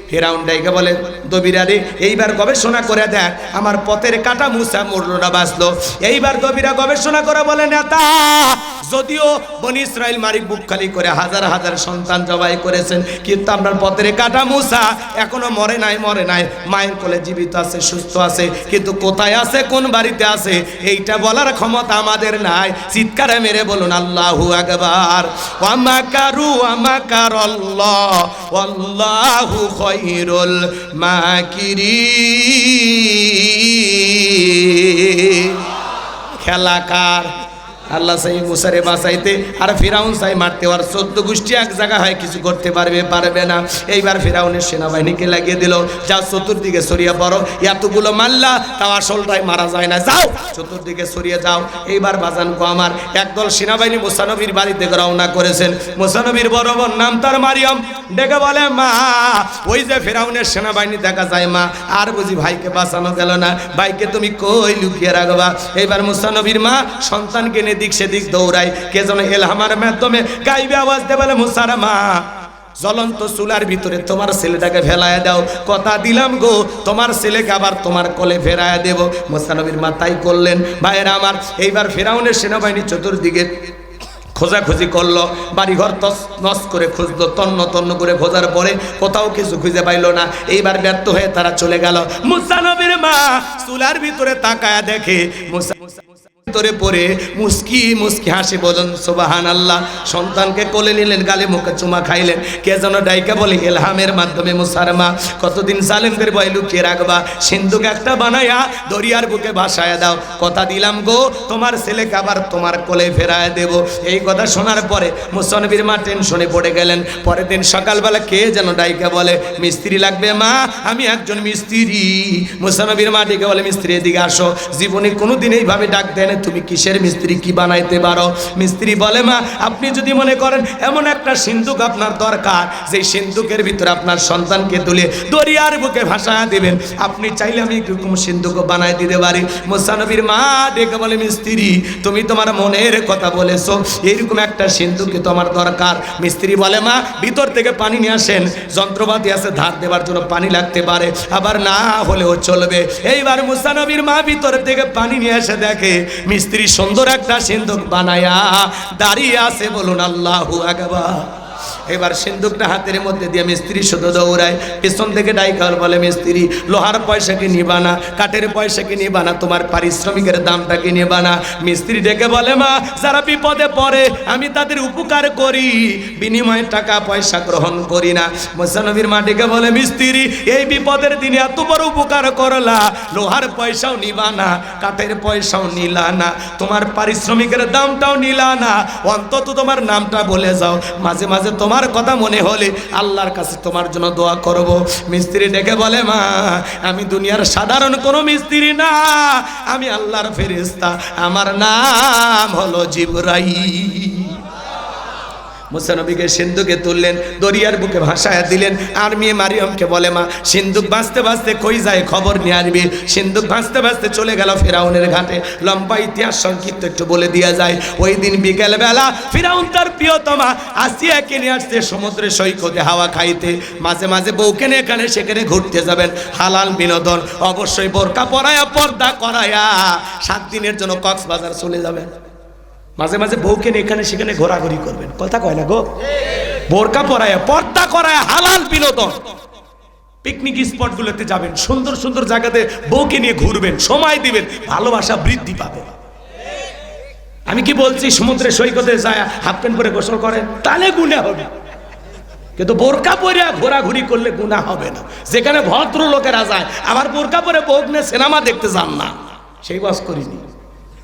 ফেরাউন ডাইকে বলে, দবিরা রে, এইবার গবেষণা করে দেখ আমার পথের কাটা মুসা মরলো না বাঁচলো। এইবার দবিরা গবেষণা করে বলে, নেতা, যদিও বনি ইসরাইল মারিক বুক খালি করে হাজার হাজার সন্তান জবাই করেছেন, কিন্তু আপনার পথের কাটা মুসা এখনো মরে নাই, মরে নাই, মায়ের কোলে জীবিত আছে, সুস্থ আছে, কিন্তু কোথায় আছে, কোন বাড়িতে আছে, এইটা বলার ক্ষমতা আমাদের নাই। চিৎকারে মেরে বলুন আল্লাহু আকবার। ওয়া মাকারু ওয়া মাকারাল্লাহ ওয়াল্লাহু খায়রুল মাকিরিন। খেলাকার আল্লাহ চাই মুসারে বাঁচাইতে, আর ফিরাউন চাই মারতে। আর 14 গোষ্ঠী এক জায়গা হয় কিছু করতে পারবে না। এইবার ফিরাউনের সেনাবাহিনীকে লাগিয়ে দিল, যাও চতুর্দিকে ছড়িয়ে পড়ো। এতগুলো মারলা, তাও আসলটাই মারা যায় না, যাও চতুর্দিকে ছড়িয়ে যাও। এইবার বাজান কো আমার একদল সেনাবাহিনী মুসা নবীর বাড়ি থেকে রওনা করেছেন। মুসা নবীর বড় বোন নাম তার মারিয়াম, ডেকে বলে, মা, ওই যে ফিরাউনের সেনাবাহিনী দেখা যায় মা, আর বুঝি ভাইকে বাঁচানো গেল না, ভাইকে তুমি কই লুকিয়ে রাখবা। এইবার মুসা নবীর মা সন্তানকে নিয়ে দিক সেদিক দৌড়ায়। কে যেন এলহামার মাধ্যমে গাইবে আওয়াজ দিয়ে বলে, মুসার মা, জ্বলন্ত চুলার ভিতরে তোমার ছেলেটাকে ফেলায় দাও, কথা দিলাম গো তোমার ছেলেকে আবার তোমার কোলে ফেরায় দেব। মুসা নবীর মা তাই করলেন। ভাইয়েরা আমার, এইবার ফিরাউনের সেনাবাহিনী চতুর্দিকে খোঁজাখুঁজি করলো, বাড়িঘর তস নস করে খুঁজলো, তন্ন তন্ন করে খোঁজার পরে কোথাও কিছু খুঁজে পাইলো না। এইবার ব্যর্থ হয়ে তারা চলে গেল। মুসা নবীর মা চুলার ভিতরে তাকায়া দেখে মুসা ভিতরে পড়ে মুস্কি মুস্কি হাসি, বলেন সুবহানাল্লাহ। সন্তানকে কোলে নিলেন, গালে মুখে চুমা খাইলেন। কে যেন ডাইকা বলে, এলহামের মাধ্যমে মুসার মা, কতদিন জালেমদের ভয় লুকিয়ে রাখবা, সিন্ধুক একটা বানায়া দরিয়ার বুকে ভাসায় দাও, কথা দিলাম গো তোমার ছেলেকে আবার তোমার কোলে ফেরায় দেব। এই কথা শোনার পরে মুসা নবীর মা টেনশনে পড়ে গেলেন। পরের দিন সকালবেলা কে যেন ডাইকা বলে, মিস্ত্রি লাগবে মা, আমি একজন মিস্ত্রি। মুসা নবীর মা ডেকে বলে, মিস্ত্রি এদিকে আসো। জীবনে কোনোদিন এইভাবে ডাক দেন, তুমি কিসের মিস্ত্রি, কি বানাইতে পারো? মিস্ত্রি বলে, মা, আপনি যদি মনে করেন এমন একটা সিন্ধুক আপনার দরকার, যে সিন্ধুকের ভিতরে আপনার সন্তানকে তুলে দরিয়ার বুকে ভাসায় দিবেন, আপনি চাইলে আমি এরকম সিন্ধুক বানাই দিতে পারি। মুসা নবীর মা ডেকে বলে, মিস্ত্রি, তুমি তোমার মনের কথা বলেছো, এরকম একটা সিন্ধুকে তোমার দরকার। মিস্ত্রি বলে, মা, ভিতর থেকে পানি নিয়ে আসেন, যন্ত্রপাতি আছে, ধার দেবার জন্য পানি লাগতে পারে, আবার না হলেও চলবে। এইবার মুসা নবীর মা ভিতর থেকে পানি নিয়ে এসে দেখে মিস্ত্রি সুন্দর একটা সিন্ধুক বানায়া দাঁড়িয়ে আছে, বলুন আল্লাহু আকবার। এবার সিন্ধুকটা হাতের মধ্যে দিয়ে মিস্ত্রি শুধু দৌড়ায়। পেছন থেকে ডাইকাল বলে, মিস্ত্রি, লোহার পয়সা কি নিবা না, কাঠের পয়সা কি নিবা না, তোমার পারিশ্রমিকের দামটা কি নিবা না? মিস্ত্রি ডেকে বলে, মা, যারা বিপদে পড়ে আমি তাদের উপকার করি, বিনিময়ে টাকা পয়সা গ্রহণ করি না। মুসা নবীর মা ডেকে বলে, মিস্ত্রি, এই বিপদের দিনে এত বড় উপকার করলা, লোহার পয়সাও নিবা না, কাঠের পয়সাও নিলা না, তোমার পারিশ্রমিকের দামটাও নিলা না, অন্তত তোমার নামটা বলে যাও, মাঝে মাঝে তোমার কথা মনে হলে আল্লাহর কাছে তোমার জন্য দোয়া করব। মিস্ত্রি ডেকে বলে, মা, আমি দুনিয়ার সাধারণ কোনো মিস্ত্রি না, আমি আল্লাহর ফেরেশতা, আমার নাম হলো জিবরাইল। মুসা নবীকে সিন্ধুকে তুললেন, দরিয়ার বুকে ভাসায় দিলেন। আর মেয়ে মারিয়ামকে বলে, মা, সিন্ধুক ভাসতে ভাসতে কই যায় খবর নিয়ে আসবি। সিন্ধুক ভাসতে ভাসতে চলে গেল ফিরাউনের ঘাটে। লম্বা ইতিহাস সংক্ষিপ্ত একটু বলে দেওয়া যায়। ওই দিন বিকেল বেলা ফিরাউন তার প্রিয়তমা আসিয়াকে নিয়ে আসতে সমুদ্রের সৈকতে হাওয়া খাইতে। মাঝে মাঝে বউকে নিয়ে এখানে সেখানে ঘুরতে যাবেন, হালাল বিনোদন। অবশ্যই বোরকা পরায়া, পর্দা করায়া 7 দিনের জন্য কক্সবাজার চলে যাবেন। মাঝে মাঝে বউকে নিয়ে এখানে সেখানে ঘোরাঘুরি করবেন, কথা কয় না গো। বোরকা পরায়া, পর্দা করায়া, হালাল বিনোদন। পিকনিক স্পটগুলোতে যাবেন, সুন্দর সুন্দর জায়গাতে বউকে নিয়ে ঘুরবেন, সময় দিবেন, ভালোবাসা বৃদ্ধি পাবে। আমি কি বলছি, সমুদ্রের সৈকতে যায় হাফ প্যান্ট পরে গোসল করেন, তাহলে গুনাহ হবে, কিন্তু বোরকা পরে ঘোরাঘুরি করলে গুনাহ হবে না। যেখানে ভদ্র লোকেরা যায়, আবার বোরকা পরে বউ নিয়ে সিনেমা দেখতে যান না, সেই বাস করিনি,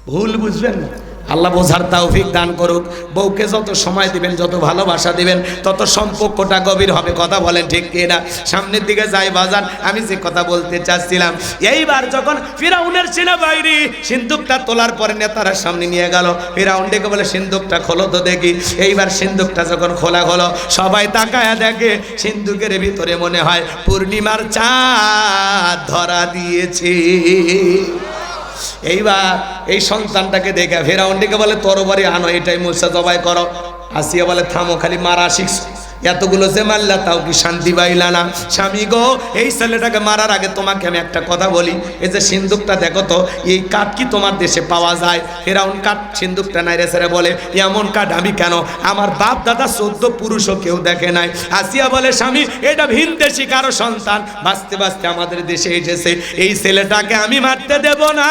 ভুল বুঝবেন না। আল্লাহ বোঝার তৌফিক দান করুক। বউকে যত সময় দিবেন, যত ভালোবাসা দিবেন, তত সম্পর্কটা গভীর হবে। কথা বলেন ঠিক কিনা? সামনের দিকে যাই বাজান, আমি যে কথা বলতে চাচ্ছিলাম, এইবার যখন ফিরাউনের সেনাবাহিনী সিন্দুকটা তোলার পরে নেতারা সামনে নিয়ে গেল, ফিরাউন ডেকে বলে সিন্দুকটা খোলো তো দেখি। এইবার সিন্দুকটা যখন খোলা হলো, সবাই তাকায়া দেখে সিন্দুকের ভিতরে মনে হয় পূর্ণিমার চাঁদ ধরা দিয়েছে। এইবার এই সন্তানটাকে দেখে ফেরাউন ডেকে বলে তরবারি আনো, এটাই মুসা জবাই করো। আসিয়া বলে থামো, খালি মারা শিখছো, এতগুলো যে মারলা তাও কি শান্তি পাইলা না? স্বামী গো, এই ছেলেটাকে মারার আগে তোমাকে আমি একটা কথা বলি, এই যে সিন্দুকটা দেখো তো, এই কাঠ কি তোমার দেশে পাওয়া যায়? ফেরাউন কাঠ সিন্দুকটা নাই রে ছেড়ে বলে, এমন কাঠ আমি কেন, আমার বাপ দাদা 14 পুরুষও কেউ দেখে নাই। আসিয়া বলে স্বামী, এটা ভিন দেশি কারো সন্তান, বাঁচতে বাঁচতে আমাদের দেশে এসেছে, এই ছেলেটাকে আমি মারতে দেব না,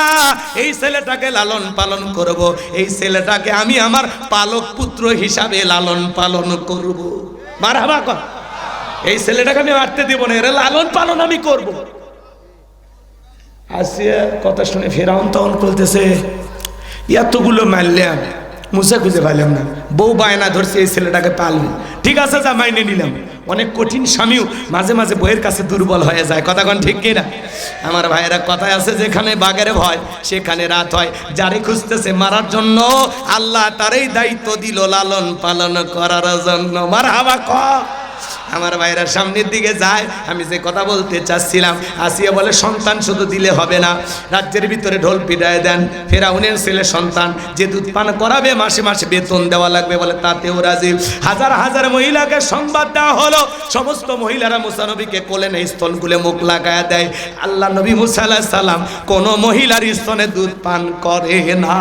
এই ছেলেটাকে লালন পালন করব, এই ছেলেটাকে আমি আমার পালক পুত্র হিসাবে লালন পালন করব। মারহাবা কর, এই ছেলেটাকে আমি মারতে দিব না, এর লালন পালন আমি করব। আসিয়া কথা শুনে ফেরাউন তখন বলতেছে, এতগুলো মারলাম, মুসা খুঁজে পাইলাম না, বউ বায়না ধরছে এই ছেলেটাকে পালবে। ঠিক আছে, যা মাইনে নিলাম। অনেক কঠিন স্বামীও মাঝে মাঝে বইয়ের কাছে দুর্বল হয়ে যায়। কথা কোন ঠিক কিনা? আমার ভাইয়েরা, কথায় আছে যেখানে বাঘের ভয় সেখানে রাত হয়। যারে খুঁজতেছে মারার জন্য, আল্লাহ তারই দায়িত্ব দিল লালন পালন করার জন্য। মারহাবা কর। আমার ভাইরা সামনের দিকে যায়, আমি যে কথা বলতে চাচ্ছিলাম, আসিয়া বলে সন্তান শুধু দিলে হবে না, রাজ্যের ভিতরে ঢোল পিটায় দেন। ফেরাউনের ছেলে সন্তান যে দুধ পান করাবে মাসে মাসে বেতন দেওয়া লাগবে বলে, তাতেও রাজি। হাজার হাজার মহিলাকে সংবাদ দেওয়া হলো, সমস্ত মহিলারা মুসা নবীকে কোলে নেই, স্তন খুলে মুখ লাগায় দেয়। আল্লাহ নবী মুসা আলাইহিস সালাম কোনো মহিলার স্তনে দুধ পান করে না।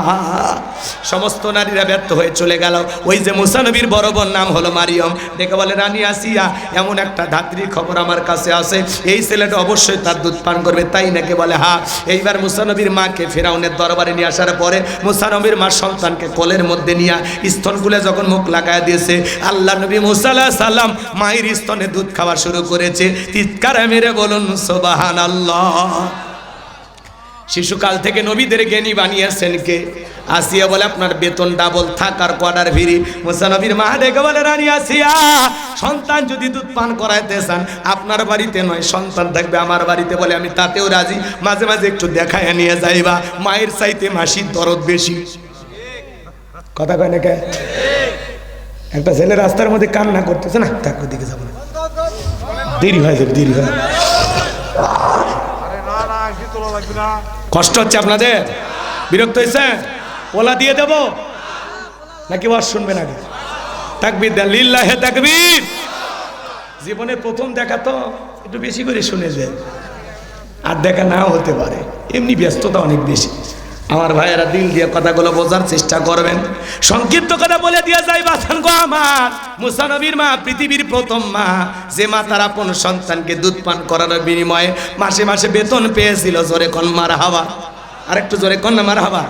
সমস্ত নারীরা ব্যর্থ হয়ে চলে গেল। ওই যে মুসা নবীর বড় বোন নাম হলো মারিয়ম, দেখে বলে রানী আসিয়া, এমন একটা ধাত্রীর খবর আমার কাছে আছে, এই ছেলেটা অবশ্যই তার দুধ পান করবে। তাই নাকি? বলে হ্যাঁ। এইবার মুসা নবীর মাকে ফেরাউনের দরবারে নিয়ে আসার পরে মুসা নবীর মা সন্তানকে কোলের মধ্যে নিয়ে স্তনগুলো যখন মুখ লাগায় দিয়েছে, আল্লাহ নবী মুসা আলাইহিস সালাম মায়ের স্তনে দুধ খাওয়া শুরু করেছে। চিৎকার মেরে বলুন সুবহানাল্লাহ। শিশুকাল থেকে নবীদের জ্ঞানী বানিয়েছেন কে? আসিয়া বলে আপনার বেতন ডাবল থাক আর কোয়ার্টার ফ্রি। মুসা নবীর মা ডেকে বলে রানী আসিয়া, সন্তান যদি দুধ পান করাইতে চান আপনার বাড়িতে নয়, সন্তান থাকবে আমার বাড়িতে। বলে আমি তাতেও রাজি, মাঝে মাঝে একটু দেখায় নিয়ে যাইবা, মায়ের চাইতে মাসির দরদ বেশি। কথা কয় না কে? একটা ছেলে রাস্তার মধ্যে কান্না করতেছে, না তার দিকে যাবো না, দেরি হয়ে যাবে, দেরি হয়। কষ্ট হচ্ছে আপনাদের? বিরক্ত হয়েছে? ওলা দিয়ে দেব নাকি ওয়াজ শুনবেন আগে? তাকবীর দেন, লিল্লাহে তাকবীর। জীবনে প্রথম দেখা তো একটু বেশি করে শুনে যায়, আর দেখা নাও হতে পারে, এমনি ব্যস্ততা অনেক বেশি। আমার ভাইয়েরা দিল দিয়ে কথাগুলো বোঝার চেষ্টা করবেন। সংক্ষিপ্ত কথা বলে দিয়ে যাই বাছান গো আমার, মুসা নবীর মা পৃথিবীর প্রথম মা, যে মা তার আপন সন্তানকে দুধ পান করানোর বিনিময়ে মাসে মাসে বেতন পেয়েছিল। জোরে কোন মারহাবা, আর একটু জোরে কোন না মারহাবা।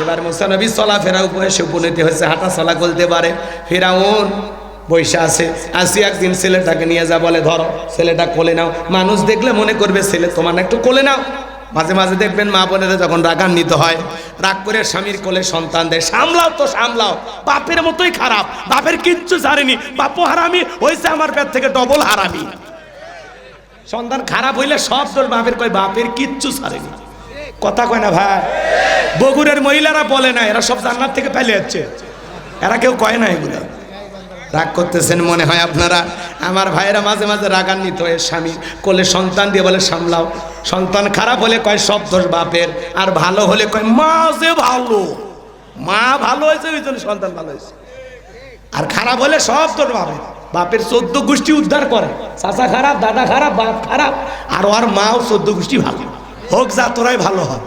এবার মুসা নবী চলাফেরা বয়সে উপনীত হয়েছে, হাঁটা চলা করতে পারে। ফেরাউন বৈশা আছে, আসি একদিন ছেলেটাকে নিয়ে যা বলে, ধরো ছেলেটা কোলে নাও। মানুষ দেখলে মনে করবে ছেলে তোমার না, একটু কোলে নাও। মাঝে মাঝে দেখবেন মা বোনেরা যখন রাগান্বিত হয়, রাগ করে স্বামীর কোলে সন্তান দেয়, সামলাও তো সামলাও। বাপের মতোই খারাপ, বাপের কিচ্ছু ছাড়েনি, বাপও হারামি হয়েছে, আমার পেট থেকে ডবল হারামি। সন্তান খারাপ হইলে সব দোষ বাপের, কয় বাপের কিচ্ছু ছাড়েনি। কথা কয় না ভাই? বগুড়ের মহিলারা বলে না, এরা সব জান্নাত থেকে ফেলে যাচ্ছে, এরা কেউ কয় না এগুলো। রাগ করতেছেন মনে হয় আপনারা। আমার ভাইয়েরা মাঝে মাঝে রাগান্বিত হয়ে স্বামী কোলে সন্তান দিয়ে বলে সামলাও। সন্তান খারাপ হলে কয় সব দোষ বাপের, আর ভালো হলে কয় মা যে ভালো, মা ভালো হয়েছে ওই জন্য সন্তান ভালো হয়েছে। আর খারাপ হলে সব দোষ বাপের, বাপের 14 গোষ্ঠী উদ্ধার করে। চাচা খারাপ, দাদা খারাপ, বাপ খারাপ, আর ওর মাও 14 গোষ্ঠী ভালো হোক, যা তোরাই ভালো হয়।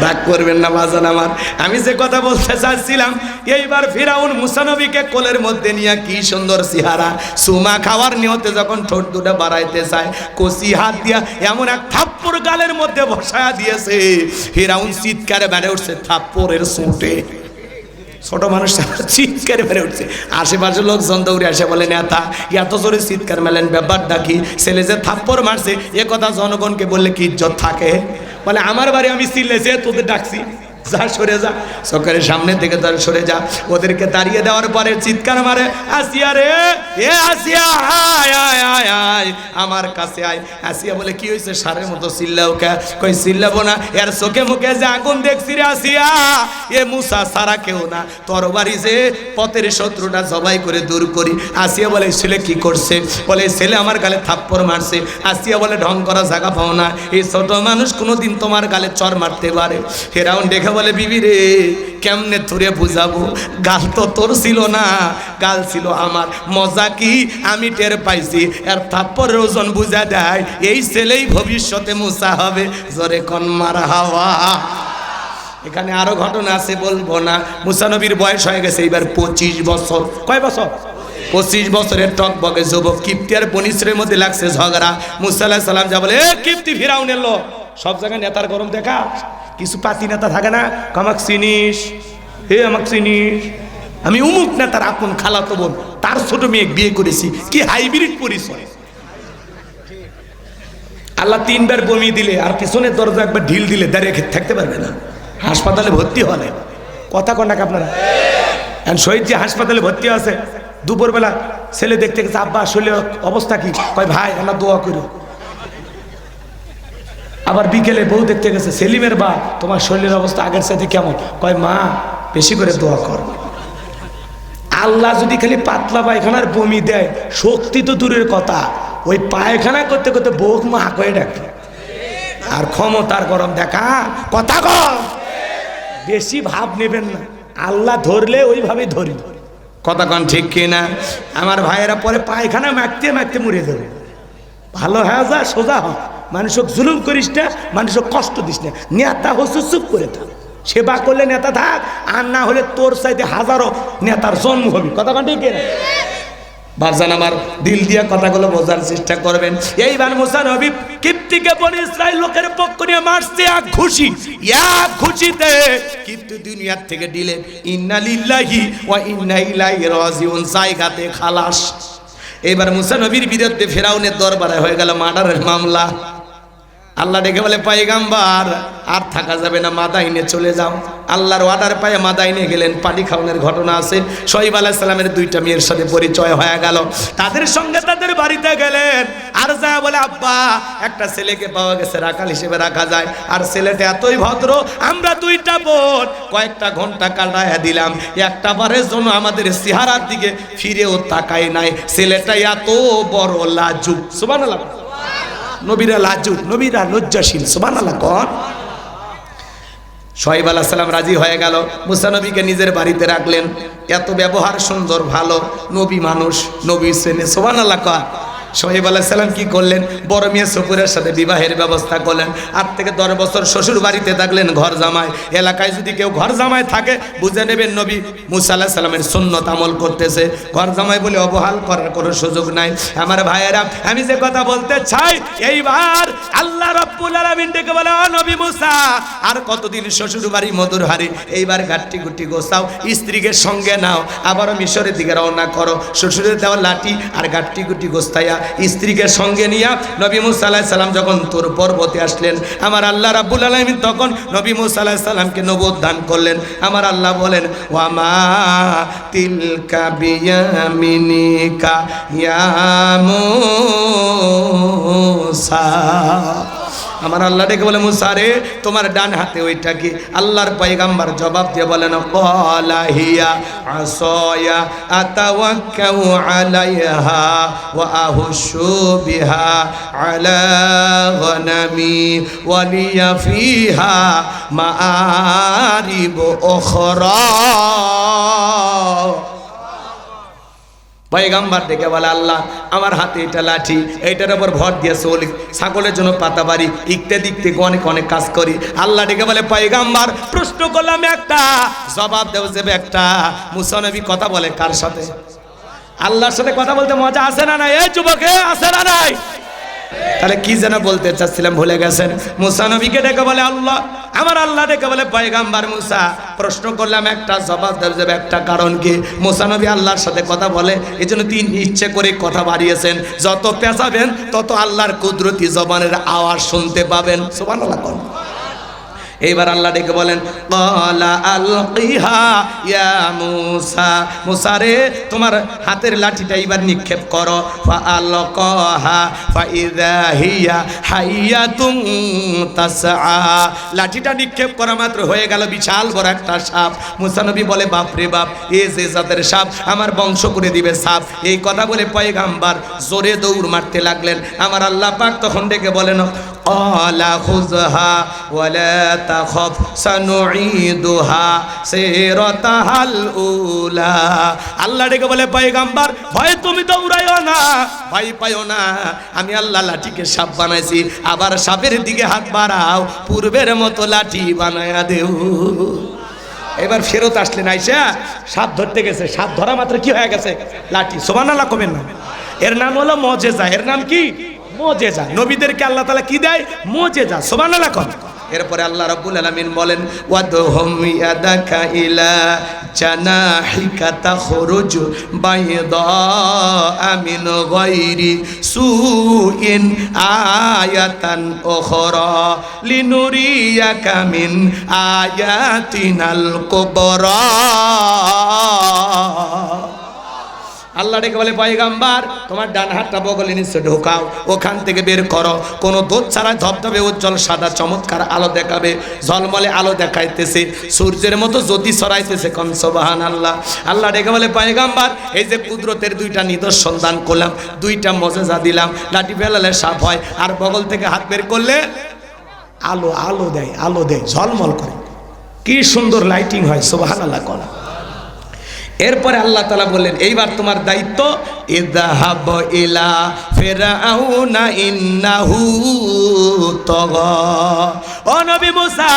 রাগ করবেন না বাজান আমার, আমি যে কথা বলতে চাচ্ছিলাম, এইবার ফিরাউন মুসা নবীকে কোলের মধ্যে নিয়ে কি সুন্দর চেহারা, সুমা খাওয়ার নিয়তে যখন ঠোঁট দুটো বাড়াইতে চায়, কচি হাত দিয়া এমন এক থাপ্পড় গালের মধ্যে বসায়া দিয়েছে। ফিরাউন চিৎকারে বেড়ে উঠছে থাপ্পড়ের চোটে। ছোট মানুষ চিৎকারে বেড়ে উঠছে, আশেপাশের লোকজন দৌড়ে আসে বলে, নেতা এত জোরে চিৎকার মেলেন, ব্যাপারটা কি? ছেলে যে থাপ্পড় মারছে এ কথা জনগণকে বললে কি ইজ্জত থাকে? বলে আমার বাড়ি আমি চিল্লেছি তোদের ডাকছি, যা সরে যা, চোখের সামনে থেকে তার সরে যা। ওদেরকে দাঁড়িয়ে দেওয়ার পরে চিৎকার মারে, আসিয়া রে, এ আসিয়া আয় আয় আয় আয় আমার কাছে আয়। আসিয়া বলে কি হয়েছে সারের মতো চিল্লাও কে? কই চিল্লাবো না, এর চোখে মুখে যে আগুন দেখছি রে আসিয়া, এ মুসা সারা কেউ না, তরবারি যে পথের শত্রুটা জবাই করে দূর করি। আসিয়া বলে ছেলে কি করছে? বলে ছেলে আমার গালে থাপ্পড় মারছে। আসিয়া বলে ঢং করা জায়গা পাও না, এই ছোট মানুষ কোনোদিন তোমার গালে চর মারতে পারে? ফেরাউন দেখে বলে বিবি রে কেমনে তোরে বুঝাবো, গাল তো তোর ছিল না, গাল ছিল আমার। মজা কি আমি টের পাইছি, আর থাপ্পড়ের ওজন বুঝা দেয় এই ছেলেই ভবিষ্যতে মুসা হবে। জোরে কোন মারা হাওয়া। এখানে আরো ঘটনা আছে বলবো না। মুসা নবীর বয়স হয়ে গেছে এবার 25 বছর। কয় বছর? 25 বছরের টকবকে যুবক। কিপ্তি আর বনিসের মধ্যে লাগছে ঝগড়া। মুসা আলাইহিস সালাম যা বলে, এ কিপ্তি ফিরাউনের লোক, সব জায়গায় নেতার গরম দেখা, কিছু পাতি নেতা থাকে না, আমাক চিনিস, হে আমাক চিনিস, আমি উমুক নেতার আপন খালাতো বোন, তার ছোট মেয়ে বিয়ে করেছি, কি হাইব্রিড পরিচয়। আল্লাহ 3 বার বমি দিলে আর পিছনের দরজা একবার ঢিল দিলে দাঁড়িয়ে থাকতে পারবে না, হাসপাতালে ভর্তি হলে। কথা কন নাকি আপনারা? শহীদ যে হাসপাতালে ভর্তি আছে, দুপুরবেলা ছেলে দেখতে গেছে, আব্বা শরীরের অবস্থা কি? কয় ভাই আল্লাহ দোয়া করো। আবার বিকেলে বউ দেখতে গেছে, সেলিমের বা তোমার শরীরের অবস্থা আগের সাথে কেমন? কয় মা বেশি করে দোয়া কর। আল্লাহ যদি খালি পাতলা পায়খানার বমি দেয়, শক্তি তো দূরের কথা, ওই পায়খানা করতে করতে বউ মা কয়ে ডাকে। আর ক্ষমতার গরম দেখা, কথা কম, বেশি ভাব নেবেন না, আল্লাহ ধরলে ওইভাবেই ধরি। কথা কন ঠিক কিনা? আমার ভাইয়েরা পরে পায়খানা মাখতে মাখতে মরে যাবে। ভালো হয়ে যা, সোজা হ, মানুষক জুলুম করিস না, মানুষক কষ্ট দিস না, নেতা হচ্ছে চুপ করে থাক, সেবা করলে নেতা থাক, আর না হলে তোর চাইতে হাজারো নেতার জন্ম হবে। কথা কন ঠিক কিনা? বারজান আমার দিল দিয়া কথাগুলো বোঝার চেষ্টা করবেন। এইবার মুসা নবী কিপ্তিকে বনি ইসরাইল লোকের পক্ষ নিয়ে মারছে এক ঘুষি, এক ঘুষিতে কিপ্তি দুনিয়ার থেকে দিলেন ইন্না লিল্লাহি ওয়া ইন্না ইলাইহি রাজিউন, জায়গাতে খালাস। এবার মুসা নবীর বিরুদ্ধে ফেরাউনের দরবারে হয়ে গেল মার্ডারের মামলা। আল্লাহ ডেকে বলে, পয়গাম্বার আর থাকা যাবে না, মাদাইনে চলে যাও। আল্লাহর অর্ডার পায়ে মাদাইনে গেলেন। পানি খাওয়ানোর ঘটনা আছে। শোয়েব আলাইহিস সালামের 2টা মেয়ের সাথে পরিচয় হয়ে গেল, তাদের সঙ্গে তাদের বাড়িতে গেলেন। আর যা বলে, আব্বা একটা ছেলেকে পাওয়া গেছে, রাখাল হিসেবে রাখা যায়, আর ছেলেটা এতই ভদ্র, আমরা 2টা বোন কয়েকটা ঘন্টা কাটায় দিলাম, একটা বারের জন্য আমাদের চেহারার দিকে ফিরেও তাকায় নাই। ছেলেটা এত বড় লাজুক, সুবহানাল্লাহ। নবীরা লাজুক, নবীরা লজ্জাশীল, সুবহানাল্লাহ কোন। শোয়েব আলাইহিস সালাম রাজি হয়ে গেল, মুসা নবীকে নিজের বাড়িতে রাখলেন। এত ব্যবহার সুন্দর, ভালো, নবী মানুষ, নবী শ্রেণী, সুবহানাল্লাহ কোন। শোয়েব আলাইহিস সালাম কি করলেন? বড় মেয়ে সফুরের সাথে বিবাহের ব্যবস্থা করলেন। 8 থেকে 10 বছর শ্বশুর বাড়িতে থাকলেন ঘর জামাই। এলাকায় যদি কেউ ঘর জামাই থাকে বুঝে নেবেন নবী মুসা আলাইহিস সালামের সুন্নত আমল করতেছে। ঘর জামাই বলে অবহেল করার কোনো সুযোগ নাই। আমার ভাইয়েরা, আমি যে কথা বলতে চাই, এইবার আল্লাহ রাব্বুল আলামিন ডেকে বলে, ও নবী মুসা, আর কতদিন শ্বশুর বাড়ি মধুর হারি, এইবার গাট্টি গুটি গোছাও, স্ত্রীকে সঙ্গে নাও, আবারও মিশরের দিকে রওনা করো। শ্বশুরের দেওয়া লাঠি আর গাট্টি গুটি গোছাইয়া স্ত্রীকে সঙ্গে নিয়া নবী মুসা আলাইহিস সালাম যখন তুর পর্বতে আসলেন, আমার আল্লাহ রাব্বুল আলামিন তখন নবী মুসা আলাইহিস সালামকে নবুয়ত দান করলেন। আমার আল্লাহ বলেন, ওয়া মা তিলকা বিয়ামিনিকা ইয়া মুসা। আমার আল্লাহ ডেকে বলে, মুসা রে তোমার ডান হাতে ওইটা কি? আল্লাহর পয়গাম্বর জবাব দিয়ে বলেন, ক্বালা হিয়া আসায়া আতাওয়াক্কাউ আলাইহা ওয়া আহুশু বিহা আলা গনামি ওয়া লিয়া ফিহা মাআরিব উখরা। পয়গাম্বর ডেকে বলে, আল্লাহ আমার হাতে এটা লাঠি, এইটার উপর ভর দিয়ে চলি, ছাগলের জন্য পাতা বাড়ি, ইকতে দিকতে অনেক অনেক কাজ করি। আল্লাহ ডেকে বলে, পয়গাম্বর প্রশ্ন করলাম একটা, জবাব দেও যাবে একটা। মুসা নবী কথা বলে কার সাথে? আল্লাহর সাথে কথা বলতে মজা আছে না নাই? এই যুবকে আছে না নাই? তাহলে কি যেন বলতে চাচ্ছিলাম ভুলে গেছেন। মুসা নবীকে ডেকে বলে আল্লাহ, আমার আল্লাহ ডেকে বলে, পয়গাম্বর মুসা প্রশ্ন করলাম একটা, জবাব দেব যাবে একটা। কারণ কি? মুসা নবী আল্লাহর সাথে কথা বলে, এই জন্য তিনি ইচ্ছে করে কথা বাড়িয়েছেন। যত পেঁচাবেন তত আল্লাহর কুদরতি জবানের আওয়াজ শুনতে পাবেন। সুবহানাল্লাহ। এইবার আল্লাহ ডেকে বলেন ক্বালা আলকিহা ইয়া মূসা, মূসা রে তোমার হাতের লাঠিটা এবার নিক্ষেপ করো। ফাআলকাহা ফাইযা হিয়া হাইয়াতুন তাসআ, লাঠিটা নিক্ষেপ করা মাত্র হয়ে গেল বিশাল বড় একটা সাপ। মূসা নবী বলে বাপ রে বাপ, এই যে জাতের সাপ আমার বংশ করে দিবে সাপ। এই কথা বলে পয়গাম্বার জোরে দৌড় মারতে লাগলেন। আমার আল্লাহ পাক তখন ডেকে বলেন ক্বালা খুযহা ওয়ালা তাখাফ সানুঈদুহা সিরাতাহাল উলা। আল্লাহ ডেকে বলে পয়গাম্বার ভয় তুমি দৌড়াইও না, ভয় পাইও না, আমি আল্লাহ লাঠিকে সাপ বানাইছি, আবার সাপের দিকে হাত বাড়াও, পূর্বের মতো লাঠি বানায়া দেও। এবার ফেরত আসলেন, আইসা সাপ ধরতে গেছে, সাপ ধরা মাত্র কি হয়ে গেছে লাঠি। সুবহানাল্লাহ কমেন না, এর নাম হলো মুজিজা। এর নাম কি? মুজিজা। নবীদেরকে আল্লাহ তাআলা কি দেয়? মুজিজা। সুবহানাল্লাহ কম। এরপরে আল্লাহ রাব্বুল আলামিন বলেন ওয়াদহুম ইয়াদাকা ইলা জানাহিকা তাখরুজ বাইদা মিন গায়রি সুইন আয়াতান উখরা লিনুরিয়াকা মিন আয়াতিনাল কুবরা। আল্লাহ ডেকে বলে পয়গাম্বার তোমার ডান হাতটা বগলে নিচে ঢোকাও, ওখান থেকে বের করো, কোনো দুধ ছাড়া ধবধবে উজ্জ্বল সাদা চমৎকার আলো দেখাবে, ঝলমলে আলো দেখাইতেছে, সূর্যের মতো জ্যোতি ছড়াইতেছে। কোন সুবহানাল্লাহ। আল্লাহ ডেকে বলে পয়গাম্বার এই যে কুদরতের দুইটা নিদর্শন দান করলাম, দুইটা মুজিজা দিলাম, লাঠি ফেলালে সাপ হয়, আর বগল থেকে হাত বের করলে আলো আলো দেয়, আলো দেয়, ঝলমল করে, কি সুন্দর লাইটিং হয়। সুবহানাল্লাহ কোন। এরপরে আল্লাহ তাআলা বললেন এইবার তোমার দায়িত্ব ইযহাব ইলা ফিরআউনা ইন্নাহু তাগা। ও নবী মুসা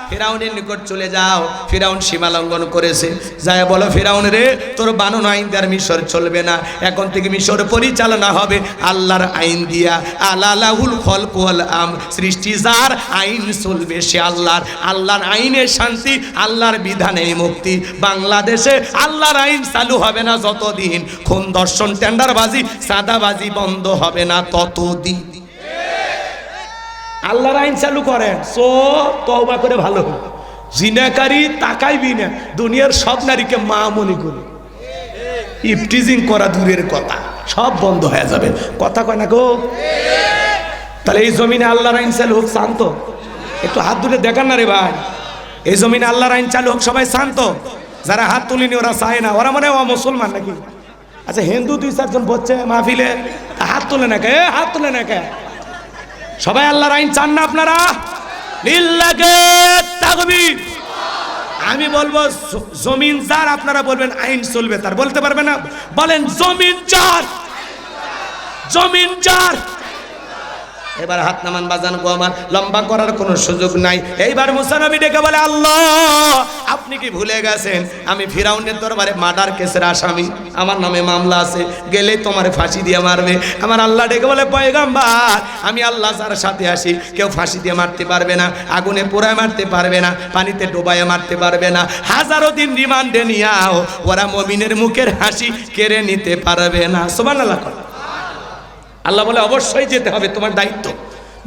ফিরআউনের নিকট চলে যাও, ফিরআউন সীমা লঙ্ঘন করেছে, যায় বলো ফিরআউন রে তোর বানানো আইন দিয়ে মিশর চলবে না, এখন থেকে মিশর পরিচালনা হবে আল্লাহর আইন দিয়া। আলালাহুল খলক ওয়াল আম, সৃষ্টি যার আইন চলবে সে আল্লাহর, আল্লাহর আইনে শান্তি, আল্লাহর বিধানে মুক্তি। বাংলাদেশে আল্লাহর আইন চালু হবে না যতদিন, খুন দর্শন টেন্ডারবাজি সাদাবাজি বন্ধ হবে না ততদিন। আল্লাহর আইন চালু করেন, সো তওবা করে ভালো হবে। জিনাকারী তাকাইবি না, দুনিয়ার সব নারীকে মা মনে করে, ইফটিজিং করা দূরের কথা, সব বন্ধ হয়ে যাবে। কথা কয় না গো? তাহলে এই জমিনে আল্লাহর আইন চালু হোক, শান্ত একটু হাত তুলে দেখান না রে ভাই। এই জমিনে আল্লাহর আইন চালু হোক, সবাই শান্ত। যারা হাত তুলিনি ওরা চায় না, ওরা মনে হয় মুসলমান নাকি? আচ্ছা হিন্দু দুই চারজন বলছে মাহফিলে, হাত তুলে না কে? হাত তুলে না কে? সবাই আল্লাহর আইন চান না আপনারা? লিল্লাহি তাকবীর। আমি বলবো জমিন যার, আপনারা বলবেন আইন চলবে তার। বলতে পারবে না? বলেন জমিন যার, জমিন যার। এবার হাত নামান বাজান গো আমার, লম্বা করার কোনো সুযোগ নাই। এইবার মুসা নবী ডেকে বলে আল্লাহ আপনি কি ভুলে গেছেন আমি ফিরাউনের দরবারে মার্ডার কেসের আসামি, আমার নামে মামলা আছে, গেলে তোমার ফাঁসি দিয়ে মারবে। আমার আল্লাহ ডেকে বলে পয়গাম্বার আমি আল্লাহ যার সাথে আসি কেউ ফাঁসি দিয়ে মারতে পারবে না, আগুনে পোড়ায় মারতে পারবে না, পানিতে ডোবায় মারতে পারবে না, হাজারো দিন রিমান্ডে নিয়াও ওরা মুমিনের মুখের হাসি কেড়ে নিতে পারবে না। সুবহানাল্লাহ। আল্লাহ বলে অবশ্যই যেতে হবে, তোমার দায়িত্ব।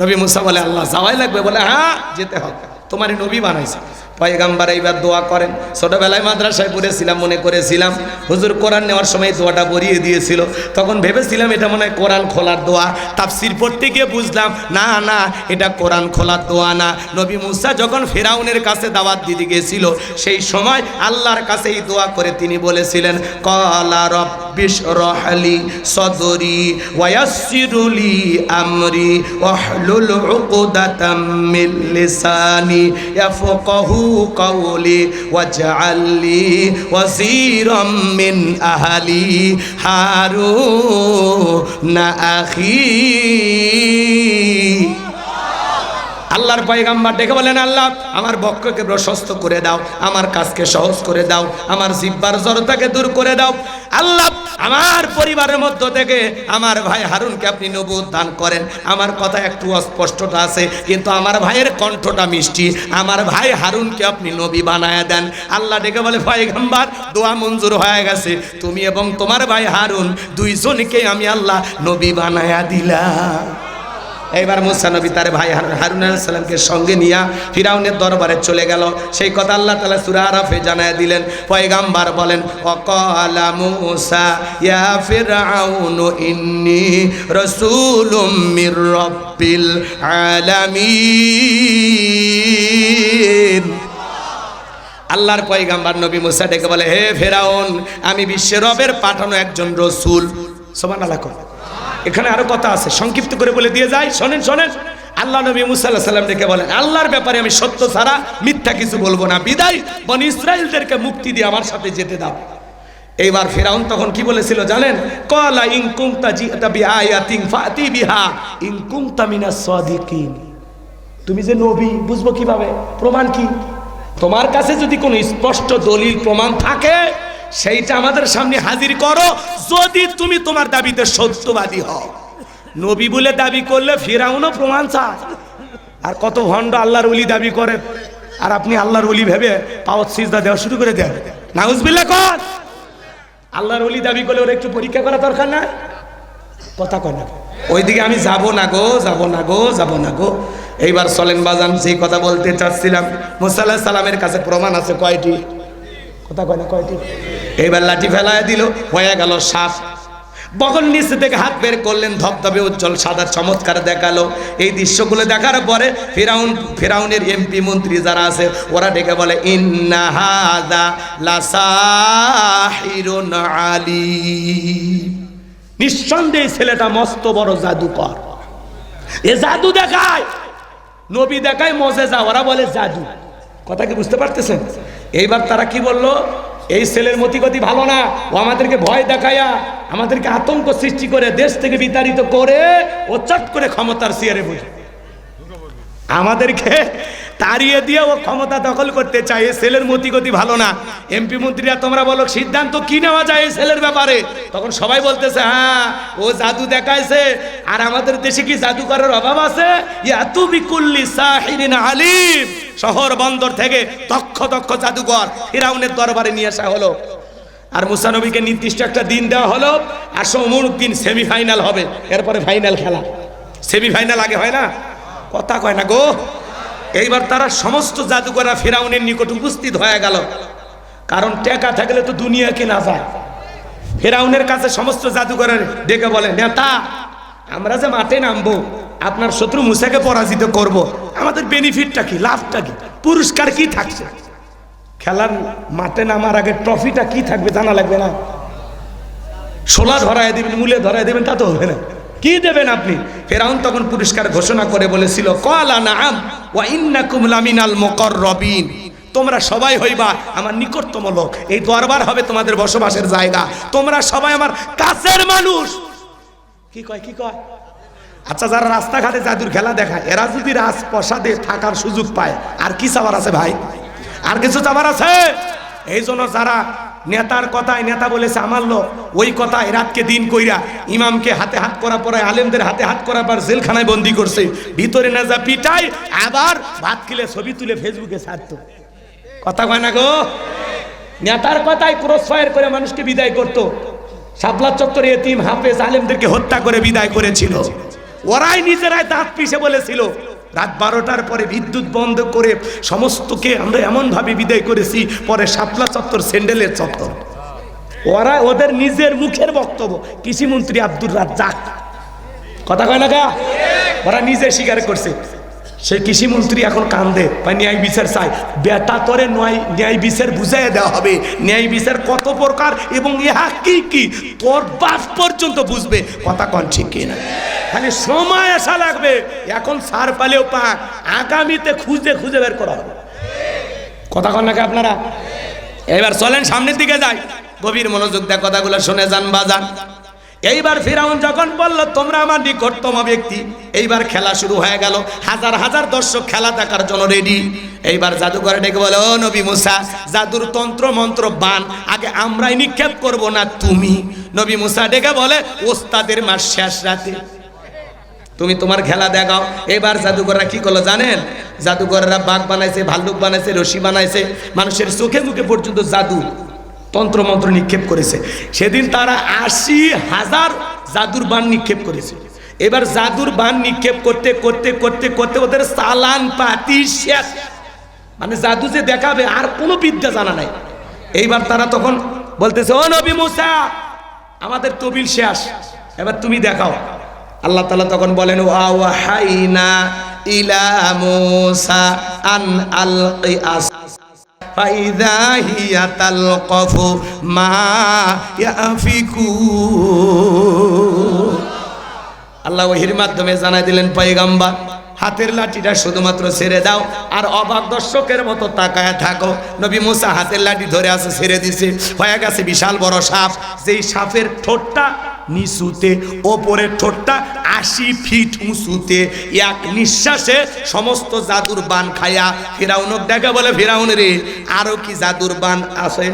নবী মুসা বলে আল্লাহ যাওয়াই লাগবে? বলে হ্যাঁ যেতে হবে, তোমারই নবী বানাইছে। পয়গাম্বার এইবার দোয়া করেন। ছোটবেলায় মাদ্রাসায় পড়েছিলাম, মনে করেছিলাম হুজুর কোরআন নেওয়ার সময় দোয়াটা বরিয়ে দিয়েছিল, তখন ভেবেছিলাম এটা মনে হয় কোরআন খোলার দোয়া। তাফসীর পড়তে গিয়ে বুঝলাম না না, এটা কোরআন খোলার দোয়া না। নবী মুসা যখন ফিরাউনের কাছে দাওয়াত দিতে গিয়েছিল সেই সময় আল্লাহর কাছে এই দোয়া করে তিনি বলেছিলেন ক্বালা রব্বিশরাহ লি সদরি ওয়া ইয়াসসির লি আমরি ওয়াহলুল উকদাতাম মিন লিসানি ইয়াফকাহু قولي واجعل لي وزيرا من أهلي هارون أخي। আল্লাহর পয়গাম্বার ডেকে বলেন আল্লাহ আমার বক্ষকে প্রশস্ত করে দাও, আমার কাজকে সহজ করে দাও, আমার জিহ্বার জড়তাকে দূর করে দাও। আল্লাহ আমার পরিবারের মধ্য থেকে আমার ভাই হারুনকে আপনি নবুয়ত দান করেন। আমার কথা একটু অস্পষ্টতা আছে, কিন্তু আমার ভাইয়ের কণ্ঠটা মিষ্টি, আমার ভাই হারুনকে আপনি নবী বানায়া দেন। আল্লাহ ডেকে বলে পয়গাম্বার দোয়া মঞ্জুর হয়ে গেছে, তুমি এবং তোমার ভাই হারুন দুইজনকে আমি আল্লাহ নবী বানায়া দিলাম। এইবার মুসা নবী তার ভাই হারুন আলাইহিস সালামকে সঙ্গে নিয়ে ফিরাউনের দরবারে চলে গেল। সেই কথা আল্লাহ তাআলা সূরা আরাফে জানায় দিলেন। পয়গাম্বার বলেন, ওয়াকালা মুসা ইয়া ফিরআউনু ইন্নী রাসূলুম মির রাব্বিল আলামিন। আল্লাহর পয়গাম্বার নবী মুসা ডেকে বলে, হে ফেরাউন, আমি বিশ্বের রবের পাঠানো একজন রসুল। সুবহানাল্লাহ। এখানে আরো কথা আছে, সংক্ষিপ্ত করে বলে দিয়ে যাই, শোনেন শোনেন। আল্লাহ নবী মুসা আলাইহিস সালাম ডেকে বলেন, আল্লাহর ব্যাপারে আমি সত্য ছাড়া মিথ্যা কিছু বলবো না, বিদায় বনি ইসরাইলদেরকে মুক্তি দিয়ে আমার সাথে যেতে দাও। এইবার ফেরাউন তখন কি বলেছিল জানেন? ক্বালা ইন কুনতা জিতা বিআয়াতিন ফাতি বিহা ইন কুনতা মিনাস সাদিকিন। তুমি যে নবী, বুঝবো কিভাবে? প্রমাণ কি? তোমার কাছে যদি কোনো স্পষ্ট দলিল প্রমাণ থাকে সেইটা আমাদের সামনে হাজির করো, যদি তুমি তোমার দাবিতে সত্যবাদী হও। নবী বলে দাবি করলে ফিরাউনও প্রমাণ চায়। আর কত ভণ্ড আল্লাহর ওলি দাবি করে, আর আপনি আল্লাহর ওলি ভেবে পাওয়াত সিজদা দেওয়া শুরু করে দেন। নাউজুবিল্লাহ কর। আল্লাহর ওলি দাবি করলে ওরা একটু পরীক্ষা করা দরকার না? কথা কয় না। ওইদিকে আমি যাব না গো, যাব না গো, যাব না গো। এইবার চলেন বাজান, সেই কথা বলতে চাচ্ছিলাম। মুসা আলাইহিস সালামের কাছে প্রমাণ আছে কয়টি? কথা কয় না, কয়টি? এইবার লাঠি ফেলায় দিল, হয়ে গেল সাপ। বগল নিচে থেকে হাত বের করলেন, ধবধবে উজ্জ্বল সাদা চমৎকার দেখালো। এই দৃশ্যগুলো দেখার পরে ফিরাউনের এমপি মন্ত্রী যারা আছে ওরা ডেকে বলে, ইন্না হাযা লাসাহিরুন আলীম। নিঃসন্দেহে ছেলেটা মস্ত বড় জাদুকর, এ জাদু দেখায়। নবী দেখায় মজেজা, ওরা বলে জাদু। কথা কি বুঝতে পারতেছেন? এইবার তারা কি বললো, এই ছেলের মতিগতি ভালো না, ও আমাদেরকে ভয় দেখায়া আমাদেরকে আতঙ্ক সৃষ্টি করে দেশ থেকে বিতাড়িত করে ও চট করে ক্ষমতার চেয়ারে বসে আমাদেরকে তাড়িয়ে দিয়ে ও ক্ষমতা দখল করতে চায়। এই ছেলের মতিগতি ভালো না। এমপি মন্ত্রীরা তোমরা বলো সিদ্ধান্ত কি নেওয়া যায় এই ছেলের ব্যাপারে? তখন সবাই বলতেছে, হ্যাঁ ও জাদু দেখাইছে, আর আমাদের দেশে কি জাদুকরের অভাব আছে? ইয়াতু বিকুল্লি সাহিরিন আলিম। শহর বন্দর থেকে দক্ষ দক্ষ জাদুকর ফিরাউনের দরবারে নিয়ে আসা হলো। আর মুসা নবীকে নির্দিষ্ট একটা দিন দেওয়া হলো, আর অমুক দিন সেমিফাইনাল হবে, এরপরে ফাইনাল খেলা। সেমিফাইনাল আগে হয় না? কথা কয় না গো। এইবার তারা সমস্ত জাদুকররা ফিরাউনের নিকট উপস্থিত হয়ে গেল, কারণ টাকা থাকলে তো দুনিয়া কেনা যায়। ফিরাউনের কাছে সমস্ত জাদুকরের ডেকে বলে, নেতা, আমরা যে মাঠে নামবো, আপনার শত্রু মুসাকে পরাজিত করব, আমাদের বেনিফিটটা কি, লাভটা কি, পুরস্কার কি থাকছে? খেলার মাঠে নামার আগে ট্রফিটা কি থাকবে জানা লাগবে না? শোলা ধরায় দিবেন, মূলে ধরায় দিবেন, তা তো হবে না। কি দেবেন আপনি? ফেরাউন তখন পুরস্কার ঘোষণা করে বলেছিল, ক্বালা নাআম ওয়া ইন্নাকুম লামিনাল মুকাররাবিন। তোমরা সবাই হইবা আমার নিকটতম লোক, এই দরবার হবে তোমাদের বসবাসের জায়গা, তোমরা সবাই আমার কাছের মানুষ। কি কয়, কি কয়? আচ্ছা, যারা রাস্তাঘাটে জাদুর খেলা দেখায়, এরা যদি রাজপ্রাসাদে থাকার সুযোগ পায়, আর কি চাবার আছে ভাই? আর কিছু চাবার আছে? এই জন্য যারা নেতার কথায়, নেতা বলেছে আমার লোক, ওই কথায় রাতকে দিন কইরা ইমামকে হাতে হাত করা পরে আলেমদের হাতে হাত করার পর জেলখানায় বন্দি করছে, ভিতরে না যা পিটাই, আবার ভাত খেলে ছবি তুলে ফেসবুকে ছাড়তো। কথা কয় না গো। নেতার কথায় ক্রস ফায়ার করে মানুষকে বিদায় করতো। শাপলা চত্বরে এতিম হাফেজ আলেমদেরকে হত্যা করে বিদায় করেছিল। ওরাই নিজেরাই দাঁত পিষে বলেছিল রাত 12টার পরে বিদ্যুৎ বন্ধ করে সমস্তকে আমরা এমনভাবে বিদায় করেছি, পরে শাপলা চত্বর স্যান্ডেলের চত্বর। ওরা ওদের নিজের মুখের বক্তব্য। কৃষিমন্ত্রী আব্দুর রাজ্জাক, কথা কয় না গা, ওরা নিজে স্বীকার করছে। সেই কৃষিমন্ত্রী এখন কান্দে, ন্যায় বিচার চায়। বেটা তোরে ন্যায় বিচার বুঝাই দেওয়া হবে, ন্যায় বিচার কত প্রকার এবং ইহা কি কি তোর বাপ পর্যন্ত বুঝবে। কথা কন ঠিক কিনা? খালি সময় আসা লাগবে। এখন সার পালেও পাক, আগামীতে খুঁজে খুঁজে বের করা হবে। কথা কন নাকি আপনারা? এবার চলেন সামনের দিকে যাই, গভীর মনোযোগ দিয়ে কথাগুলো শুনে যান বাজান। এইবার ফিরাউন যখন বলল তোমরা আমার নিকটতম ব্যক্তি, এইবার খেলা শুরু হয়ে গেল। হাজার হাজার দর্শক খেলা দেখার জন্য রেডি। এইবার জাদুঘরে ডেকে বলে, ও নবী মুসা, জাদুর তন্ত্র মন্ত্র বান আগে আমরাই নিক্ষেপ করব না তুমি? নবী মুসা ডেকে বলে, ওস্তাদের মাস শেষ রাতে তুমি তোমার খেলা দেখাও। এবার জাদুঘররা কি করলো জানেন? জাদুঘররা বাঘ বানাইছে, ভাল্লুক বানাইছে, রশি বানাইছে, মানুষের চোখে মুখে পর্যন্ত জাদু তন্ত্রমন্ত্র নিক্ষেপ করেছে। সেদিন তারা 80,000 জাদুর বান নিক্ষেপ করেছে। এবার জাদুর বান নিক্ষেপ করতে করতে করতে করতে ওদের চালান পাতি শেষ, মানে জাদু যে দেখাবে আর কোনো বিদ্যা জানা নাই। এইবার তারা তখন বলতেছে, ও নবী মুসা, আমাদের তবিল শেষ, এবার তুমি দেখাও। আল্লাহ তাআলা তখন বলেন, ওয়াহাইনা ইলা মুসা আন আলকি ফাইদা হিয়া তালকাফু মা ইয়াফিকুন। আল্লাহ ওহির মাধ্যমে জানাই দিলেন, পয়গম্বর হাতের লাঠিটা শুধুমাত্র ছেড়ে দাও আর অবাক দর্শকের মতো তাকায় থাকো। নবী মুসা হাতের লাঠি ধরে আছে, ছেড়ে দিছে, হয়ে গেছে বিশাল বড় সাপ। যেই সাপের ঠোঁটটা নিচুতে, ওপরের ঠোঁটটা 80 ফিট উঁচুতে, এক নিঃশ্বাসে সমস্ত জাদুর বান খায়া ফিরাউনক দেখে বলে, ফিরাউন রে আরো কি জাদুর বান আছে,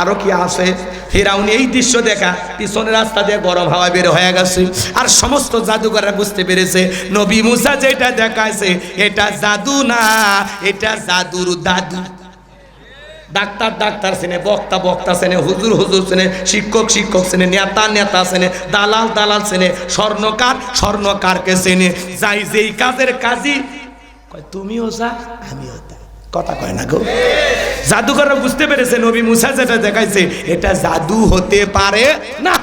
আরো কি আছে? ফিরাউন এই দৃশ্য দেখা পিছনের রাস্তা দিয়ে গরম হাওয়া বের হয়ে গেছে। আর সমস্ত জাদুকররা বুঝতে পেরেছে নবী মুসা যেটা দেখাইছে এটা জাদু না, এটা জাদুর দাদু। ডাক্তার ডাক্তার চেনে, বক্তা বক্তা চেনে, হুজুর হুজুর চেনে, শিক্ষক শিক্ষক চেনে, নেতা নেতা চেনে, দালাল দালাল চেনে, স্বর্ণকার স্বর্ণকারকে চেনে। যাই যেই কাজের কাজী কয় তুমিও যা আমিও তা, কথা কয় না গো। জাদুকররা বুঝতে পেরেছে নবী মুসা যেটা দেখাইছে এটা জাদু হতে পারে না।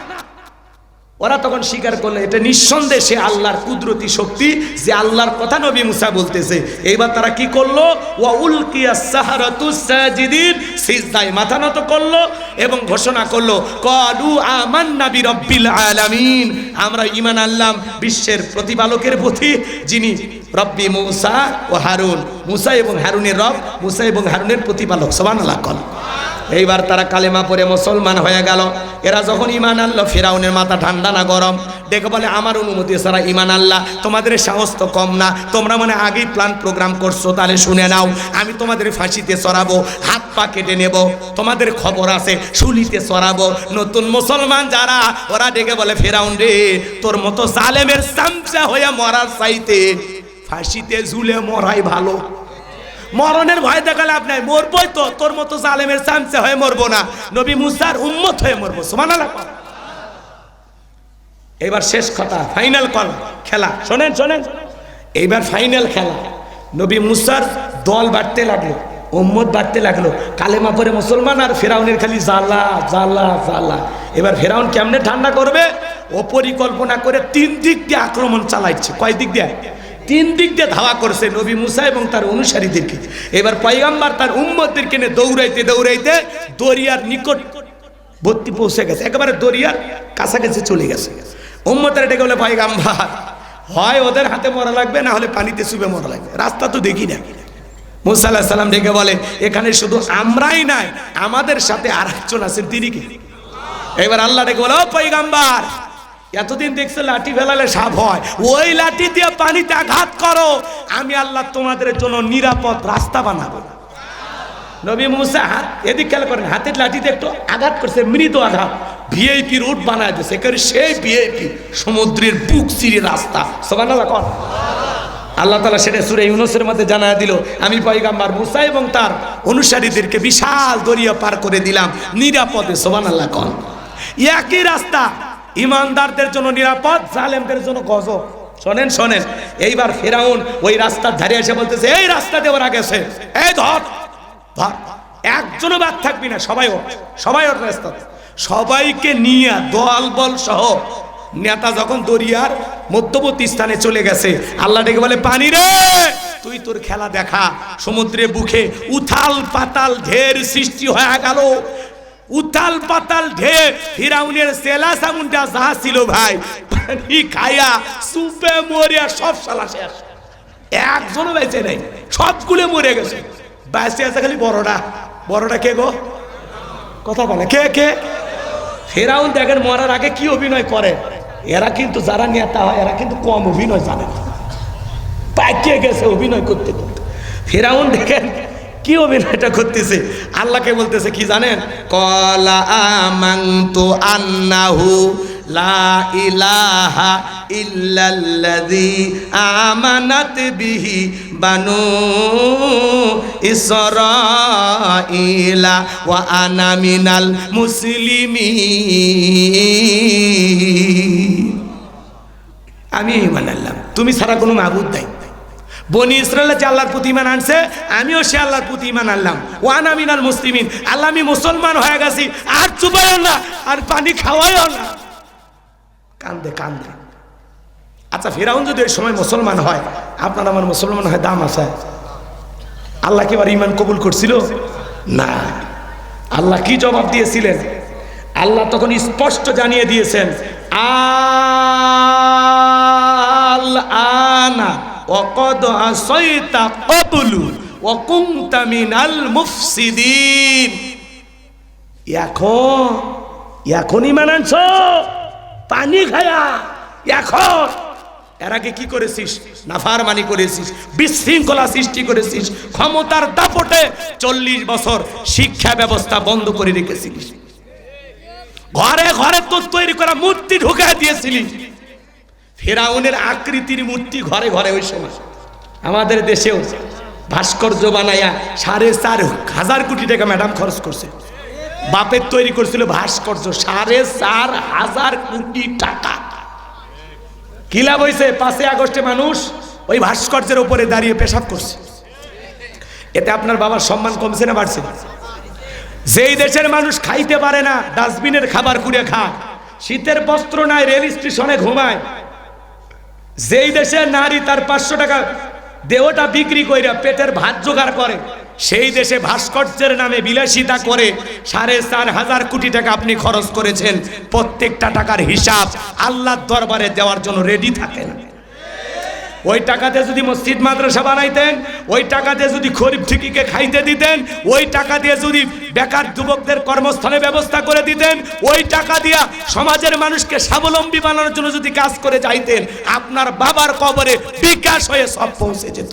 ওরা তখন স্বীকার করলো এটা নিঃসন্দেহে সে আল্লাহর কুদরতি শক্তি, যে আল্লাহর কথা নবী মুসা বলতেছে। এইবার তারা কি করলো, ওয়া উলকিয়াস সাহারাতু সাজিদিন, সিজদায় মাথা নত করলো এবং ঘোষণা করলো, ক্বালু আমান্না বিরাব্বিল আলামিন, আমরা ঈমান আনলাম বিশ্বের প্রতিপালকের প্রতি, যিনি রব্বি মুসা ও হারুন, মুসা এবং হারুনের রব, মুসা এবং হারুনের প্রতিপালক। সুবহানাল্লাহ। এইবার তারা কালেমা পড়ে মুসলমান হয়ে গেল। এরা যখন ঈমান আনলো, ফিরাউনের মাথা ঠান্ডা না গরম, দেখে বলে, আমার অনুমতি ছাড়া ঈমান আল্লাহ, তোমাদের সাহস তো কম না, তোমরা মানে আগেই প্ল্যান প্রোগ্রাম করছো, তাহলে শুনে নাও, আমি তোমাদের ফাঁসিতে চড়াবো, হাত পা কেটে নেব, তোমাদের খবর আছে শুলিতে চড়াবো। নতুন মুসলমান যারা, ওরা ডেকে বলে, ফিরাউন রে, তোর মতো জালেমের চামচা হয়ে মরার চাইতে ফাঁসিতে ঝুলে মরাই ভালো। মরণের ভয় দেখালে আপনার মরবই তো, তোর মতো জালেমের চামচা হয়ে মরবো না, নবী মুসার উম্মত হয়ে মরবো। সুবহানাল্লাহ। এবার শেষ কথা, ফাইনাল কল খেলা, শোনেন শোনেন, এইবার ফাইনাল খেলা। নবী মুসার দল বাড়তে লাগলো, উম্মত বাড়তে লাগলো, কালেমা পড়ে মুসলমান, আর ফেরাউনের খালি জ্বালা জ্বালা জ্বালা। এবার ফেরাউন কেমনে ঠান্ডা করবে, ও পরিকল্পনা করে 3 দিক দিয়ে আক্রমণ চালাইছে। কয় দিক দিয়ে? 3 দিক দিয়ে ধাওয়া করছে নবী মুসা এবং তার অনুসারীদেরকে। এবার পয়গম্বর তার উম্মতদেরকে নিয়ে দৌড়াইতে দৌড়াইতে দরিয়ার নিকটবর্তী পৌঁছে গেছে, একেবারে দরিয়ার কাছাকাছি চলে গেছে। উম্মতের ডেকে বলে, পয়গম্বর হয় ওদের হাতে মরা লাগবে, না হলে পানিতে চুবে মরা লাগবে, রাস্তা তো দেখি না। মুসা আলাইহিস সালাম ডেকে বলে, এখানে শুধু আমরাই নাই, আমাদের সাথে আরেকজন আছেন, তিনি কে? এবার আল্লাহ ডেকে বলে, ও পয়গম্বর, এতদিন দেখছে লাঠি ফেলালে সাপ হয়, ওই লাঠি দিয়ে পানিতে আঘাত করো, আমি আল্লাহ তোমাদের জন্য নিরাপদ রাস্তা বানাবো। নবী মুসা হাত এদিক খেয়াল করেন, হাতের লাঠিতে একটু আঘাত করছে, মৃদু আঘাত, ভিআইপি রুট বানায় দিয়েছে, সেই ভিআইপি সমুদ্রের বুক চিরে রাস্তা। সুবহানাল্লাহ। আল্লাহ তাআলা সেটা সূরা ইউনূসের মধ্যে জানায় দিল, আমি পয়গম্বর মুসা এবং তার অনুসারীদেরকে বিশাল দরিয়া পার করে দিলাম নিরাপদে। সুবহানাল্লাহ। একই রাস্তা, ইমানদারদের জন্য নিরাপদ, জালেমদের জন্য গজব। শোনেন শোনেন, এইবার ফেরাউন ওই রাস্তার ধারে এসে বলতেছে, এই রাস্তা দিয়ে ওরা গেছে, এই ধর ধর, একজনও বাদ থাকবি না, সবাই ওর, সবাই ওর রাস্তাতে। সবাইকে নিয়ে দল বল সহ নেতা যখন দরিয়ার মধ্যবর্তী স্থানে চলে গেছে, আল্লাহ ডেকে বলে, পানি রে, তুই তোর খেলা দেখা। সমুদ্রের বুকে উথাল পাতাল ঢের সৃষ্টি হয়ে গেল, উথাল পাতাল ঢের। ফিরাউনের সেলা সামুনটা যা ছিল ভাই, পানি খায়া সুপে মরিয়া সব শালা শেষ, একজনও বেঁচে নেই, সবগুলো মরে গেছে। বেঁচে আছে খালি বড়টা। বড়টা কে গো? কথা বলে কে কে? ফেরাউন দেখেন মরার আগে কি অভিনয় করে। এরা কিন্তু যারা নেতা হয় এরা কিন্তু কম অভিনয় জানে না, পাকিয়ে গেছে অভিনয় করতে করতে। ফেরাউন দেখেন কি অভিনয়টা করতেছে, আল্লাহকে বলতেছে কি জানেন, ক্বালা আমানতু আন্নাহু লা ইলাহা ইল্লাল্লাযী আমানাত বিহি বানু ইসরাঈলা ওয়া আনা মিনাল মুসলিমিন। আমি ঈমান আনলাম, তুমি ছাড়া কোনো মাবুদ নাই। বনি ইসরায়েল যে আল্লাহর প্রতি ঈমান আনছে, আমিও সে আল্লাহর প্রতি ঈমান আনলাম। ওয়ানা মিনাল মুসলিমিন, আল্লাহ আমি মুসলমান হয়ে গেছি, আর চুবাইও না, আর পানি খাওয়াইও না। কান্দে কান্দে। আচ্ছা, ফিরাউন যদি ওই সময় মুসলমান হয়, আপনার আমার মুসলমান হয় দাম আছে? আল্লাহ কি এবার ঈমান কবুল করছিল? না। আল্লাহ কি জবাব দিয়েছিলেন? আল্লাহ তখন স্পষ্ট জানিয়ে দিয়েছেন, আল-আনা ওয়াকাদ আসাইতা ক্বাবলু ওয়া কুনতা মিনাল মুফসিদিন। এখন ঈমান আনছো পানি খায়া? এখন এর আগে কি করেছিস? নাফরমানি করেছিস, বিশৃঙ্খলা সৃষ্টি করেছিস, ক্ষমতার দাপটে 40 বছর শিক্ষা ব্যবস্থা বন্ধ করে রেখেছিলিস, ঘরে ঘরে তোর তৈরি করা মূর্তি ঢুকায় দিয়েছিলিস। ফেরাউনের আকৃতির মূর্তি ঘরে ঘরে ওই সময় আমাদের দেশেও ভাস্কর্য বানায়া 4,500 কোটি টাকা ম্যাডাম খরচ করছে। বাপের তৈরি করছিল ভাস্কর্য 4,500 কোটি টাকা। কি লাভ হয়েছে? 5 আগস্টে মানুষ ওই ভাস্কর্যের উপরে দাঁড়িয়ে পেশাব করছে। এতে আপনার বাবার সম্মান কমছে না বাড়ছে? যেই দেশের মানুষ খাইতে পারে না, ডাস্টবিনের খাবার কুড়ে খায়, শীতের বস্ত্র নাই, রেল স্টেশনে ঘুমায়, যেই দেশে নারী তার 500 টাকা দেহটা বিক্রি করে পেটের ভাত জোগাড় করে, সেই দেশে ভাস্কর্যের নামে বিলাসিতা করে 4,500 কোটি টাকা আপনি খরচ করেছেন। প্রত্যেকটা টাকার হিসাব আল্লাহর দরবারে দেওয়ার জন্য রেডি থাকেন। ওই টাকাতে যদি মসজিদ মাদ্রাসা বানাইতেন, ওই টাকাতে যদি গরিব ঠিকিকে খাইতে দিতেন, ওই টাকা দিয়ে যদি বেকার যুবকদের কর্মস্থলে ব্যবস্থা করে দিতেন, ওই টাকা দিয়া সমাজের মানুষকে স্বাবলম্বী বানানোর জন্য যদি কাজ করে যাইতেন, আপনার বাবার কবরে বিকাশ হয়ে সব পৌঁছে যেত।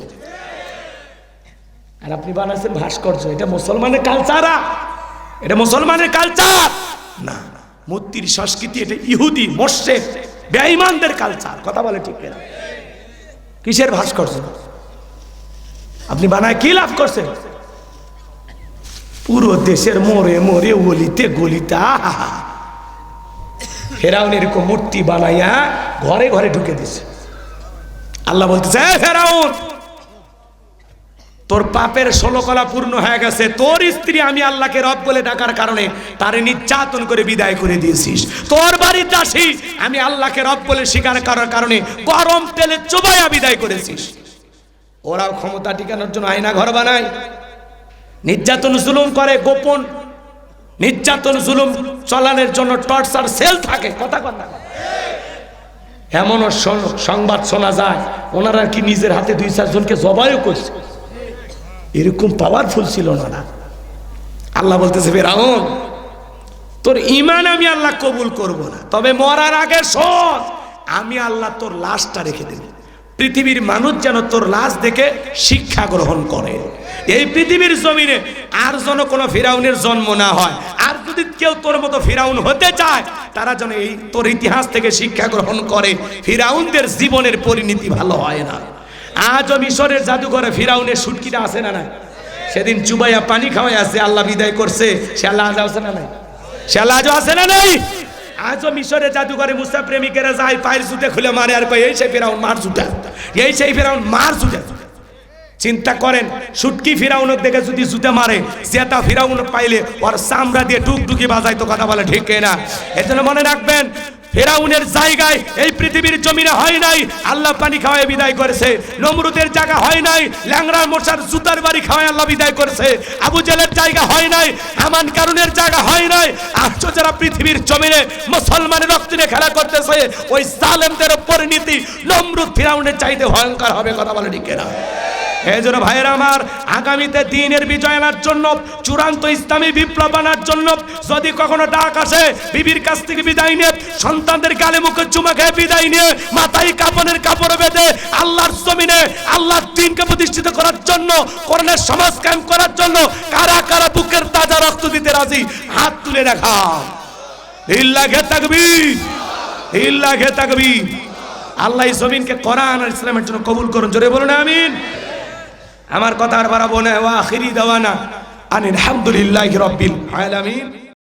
আর আপনি বানাচ্ছেন ভাস্কর্য। এটা মুসলমানের কালচার? এটা মুসলমানের কালচার না। মূর্তির সংস্কৃতি, এটা ইহুদি মোশরেক বেঈমানদের কালচার। কথা বলে ঠিক না? কিসের ভাস্কর্য? আপনি বানায় কি লাভ করছেন? পুরো দেশের মোড়ে মোড়ে গলিতে গলিতে ফেরাউন এরকম মূর্তি বানাইয়া ঘরে ঘরে ঢুকে দিছে। আল্লাহ বলতেছে, ফেরাউন তোর পাপের 16 কলা পূর্ণ হয়ে গেছে। তোর স্ত্রী আমি আল্লাহকে রব বলে ডাকার কারণে তারে নির্যাতন করে বিদায় করে দিয়েছিস। তোর বাড়ির দাসী আমি আল্লাহকে রব বলে স্বীকার করার কারণে গরম তেলে চুবাইয়া বিদায় করেছিস। ওরাও ক্ষমতা টিকানোর জন্য আয়না ঘর বানায়, নির্যাতন জুলুম করে, গোপন নির্যাতন জুলুম চলানোর জন্য টর্চার সেল থাকে। কথা কথা এমনও সংবাদ শোনা যায় ওনারা কি নিজের হাতে 2-4 জনকে জবাইও করছে। এরকম পাওয়ারফুল ছিল না। আল্লাহ বলতেছে, ফেরাউন তোর ঈমান আমি আল্লাহ কবুল করব না, তবে মরার আগে শোন, আমি আল্লাহ তোর লাশটা রেখে দেব। পৃথিবীর মানুষ যেন তোর লাশ দেখে শিক্ষা গ্রহণ করে। এই পৃথিবীর জমিনে আর যেন কোনো ফিরাউনের জন্ম না হয়। আর যদি কেউ তোর মতো ফিরাউন হতে চায়, তারা যেন এই তোর ইতিহাস থেকে শিক্ষা গ্রহণ করে। ফিরাউনদের জীবনের পরিণতি ভালো হয় না। আজও মিশরের জাদুঘরে ফিরাউনের সুটকিটা আছে না? সেদিন চুবাইয়া পানি খাওয়াই আছে, আল্লাহ বিদায় করছে। সে আল্লাহ আজ আছে না নাই? সে আল্লাহ আজও আছে না নাই? আজও মিশরের জাদুঘরে মুসা প্রেমিকেরা যায়, পায়ের জুতে খুলে মারে আর কয় এই সেই ফিরাউন মার জুতা, এই সেই ফিরাউন মার জুতা। চিন্তা করেন, সুটকি ফিরাউনক দেখে যদি জুতে মারে, জেতা ফিরাউন পাইলে ওর চামড়া দিয়ে টুকটুকি বাজাইতো। কথা বলে ঠিক না? এর জন্য মনে রাখবেন, ফেরাউনের জায়গায় এই পৃথিবীর জমিনে হয় নাই, আল্লাহ পানি খাওয়ায় বিদায় করেছে। নমরুদের জায়গা হয় নাই, ল্যাংড়া মশার জুতার বাড়ি খাওয়ায় আল্লাহ বিদায় করেছে। আবু জেলের জায়গা হয় নাই, আমান কারুনের জায়গা হয় নাই। আজ যারা পৃথিবীর জমিনে মুসলমানের রক্ত নিয়ে খেলা করতেছে, ওই জালেমদের পরিণতি নমরুদ ফিরাউনের চাইতে ভয়ঙ্কর হবে। কথা বলে ঠিক না? এই জন্য ভাইয়েরা আমার, আগামীতে দিনের বিজয় আনার জন্য, চূড়ান্ত ইসলামী বিপ্লব আনার জন্য যদি কখনো ডাক আসে, বিবির কাছ থেকে বিদায় নিয়ে, সন্তানদের গালে মুখে চুমা খেয়ে বিদায় নিয়ে, মাথায় কাপড়ের কাপড় বেঁধে আল্লাহর জমিনে আল্লাহর দ্বীনকে প্রতিষ্ঠিত করার জন্য, কোরআনের সমাজ কায়েম করার জন্য কারা কারা বুকের তাজা রক্ত দিতে রাজি, হাত তুলে রাখা। লিল্লাহি তাকবীর, লিল্লাহি তাকবীর। আল্লাহ এই জমিনকে কোরআন আর ইসলামের জন্য কবুল করুন। জোরে বলুন আমিন। আমার কথা আর বাড়াবো না। ওয়া আখিরি দাওয়ানা আনিল হামদুলিল্লাহি রাব্বিল আলামিন।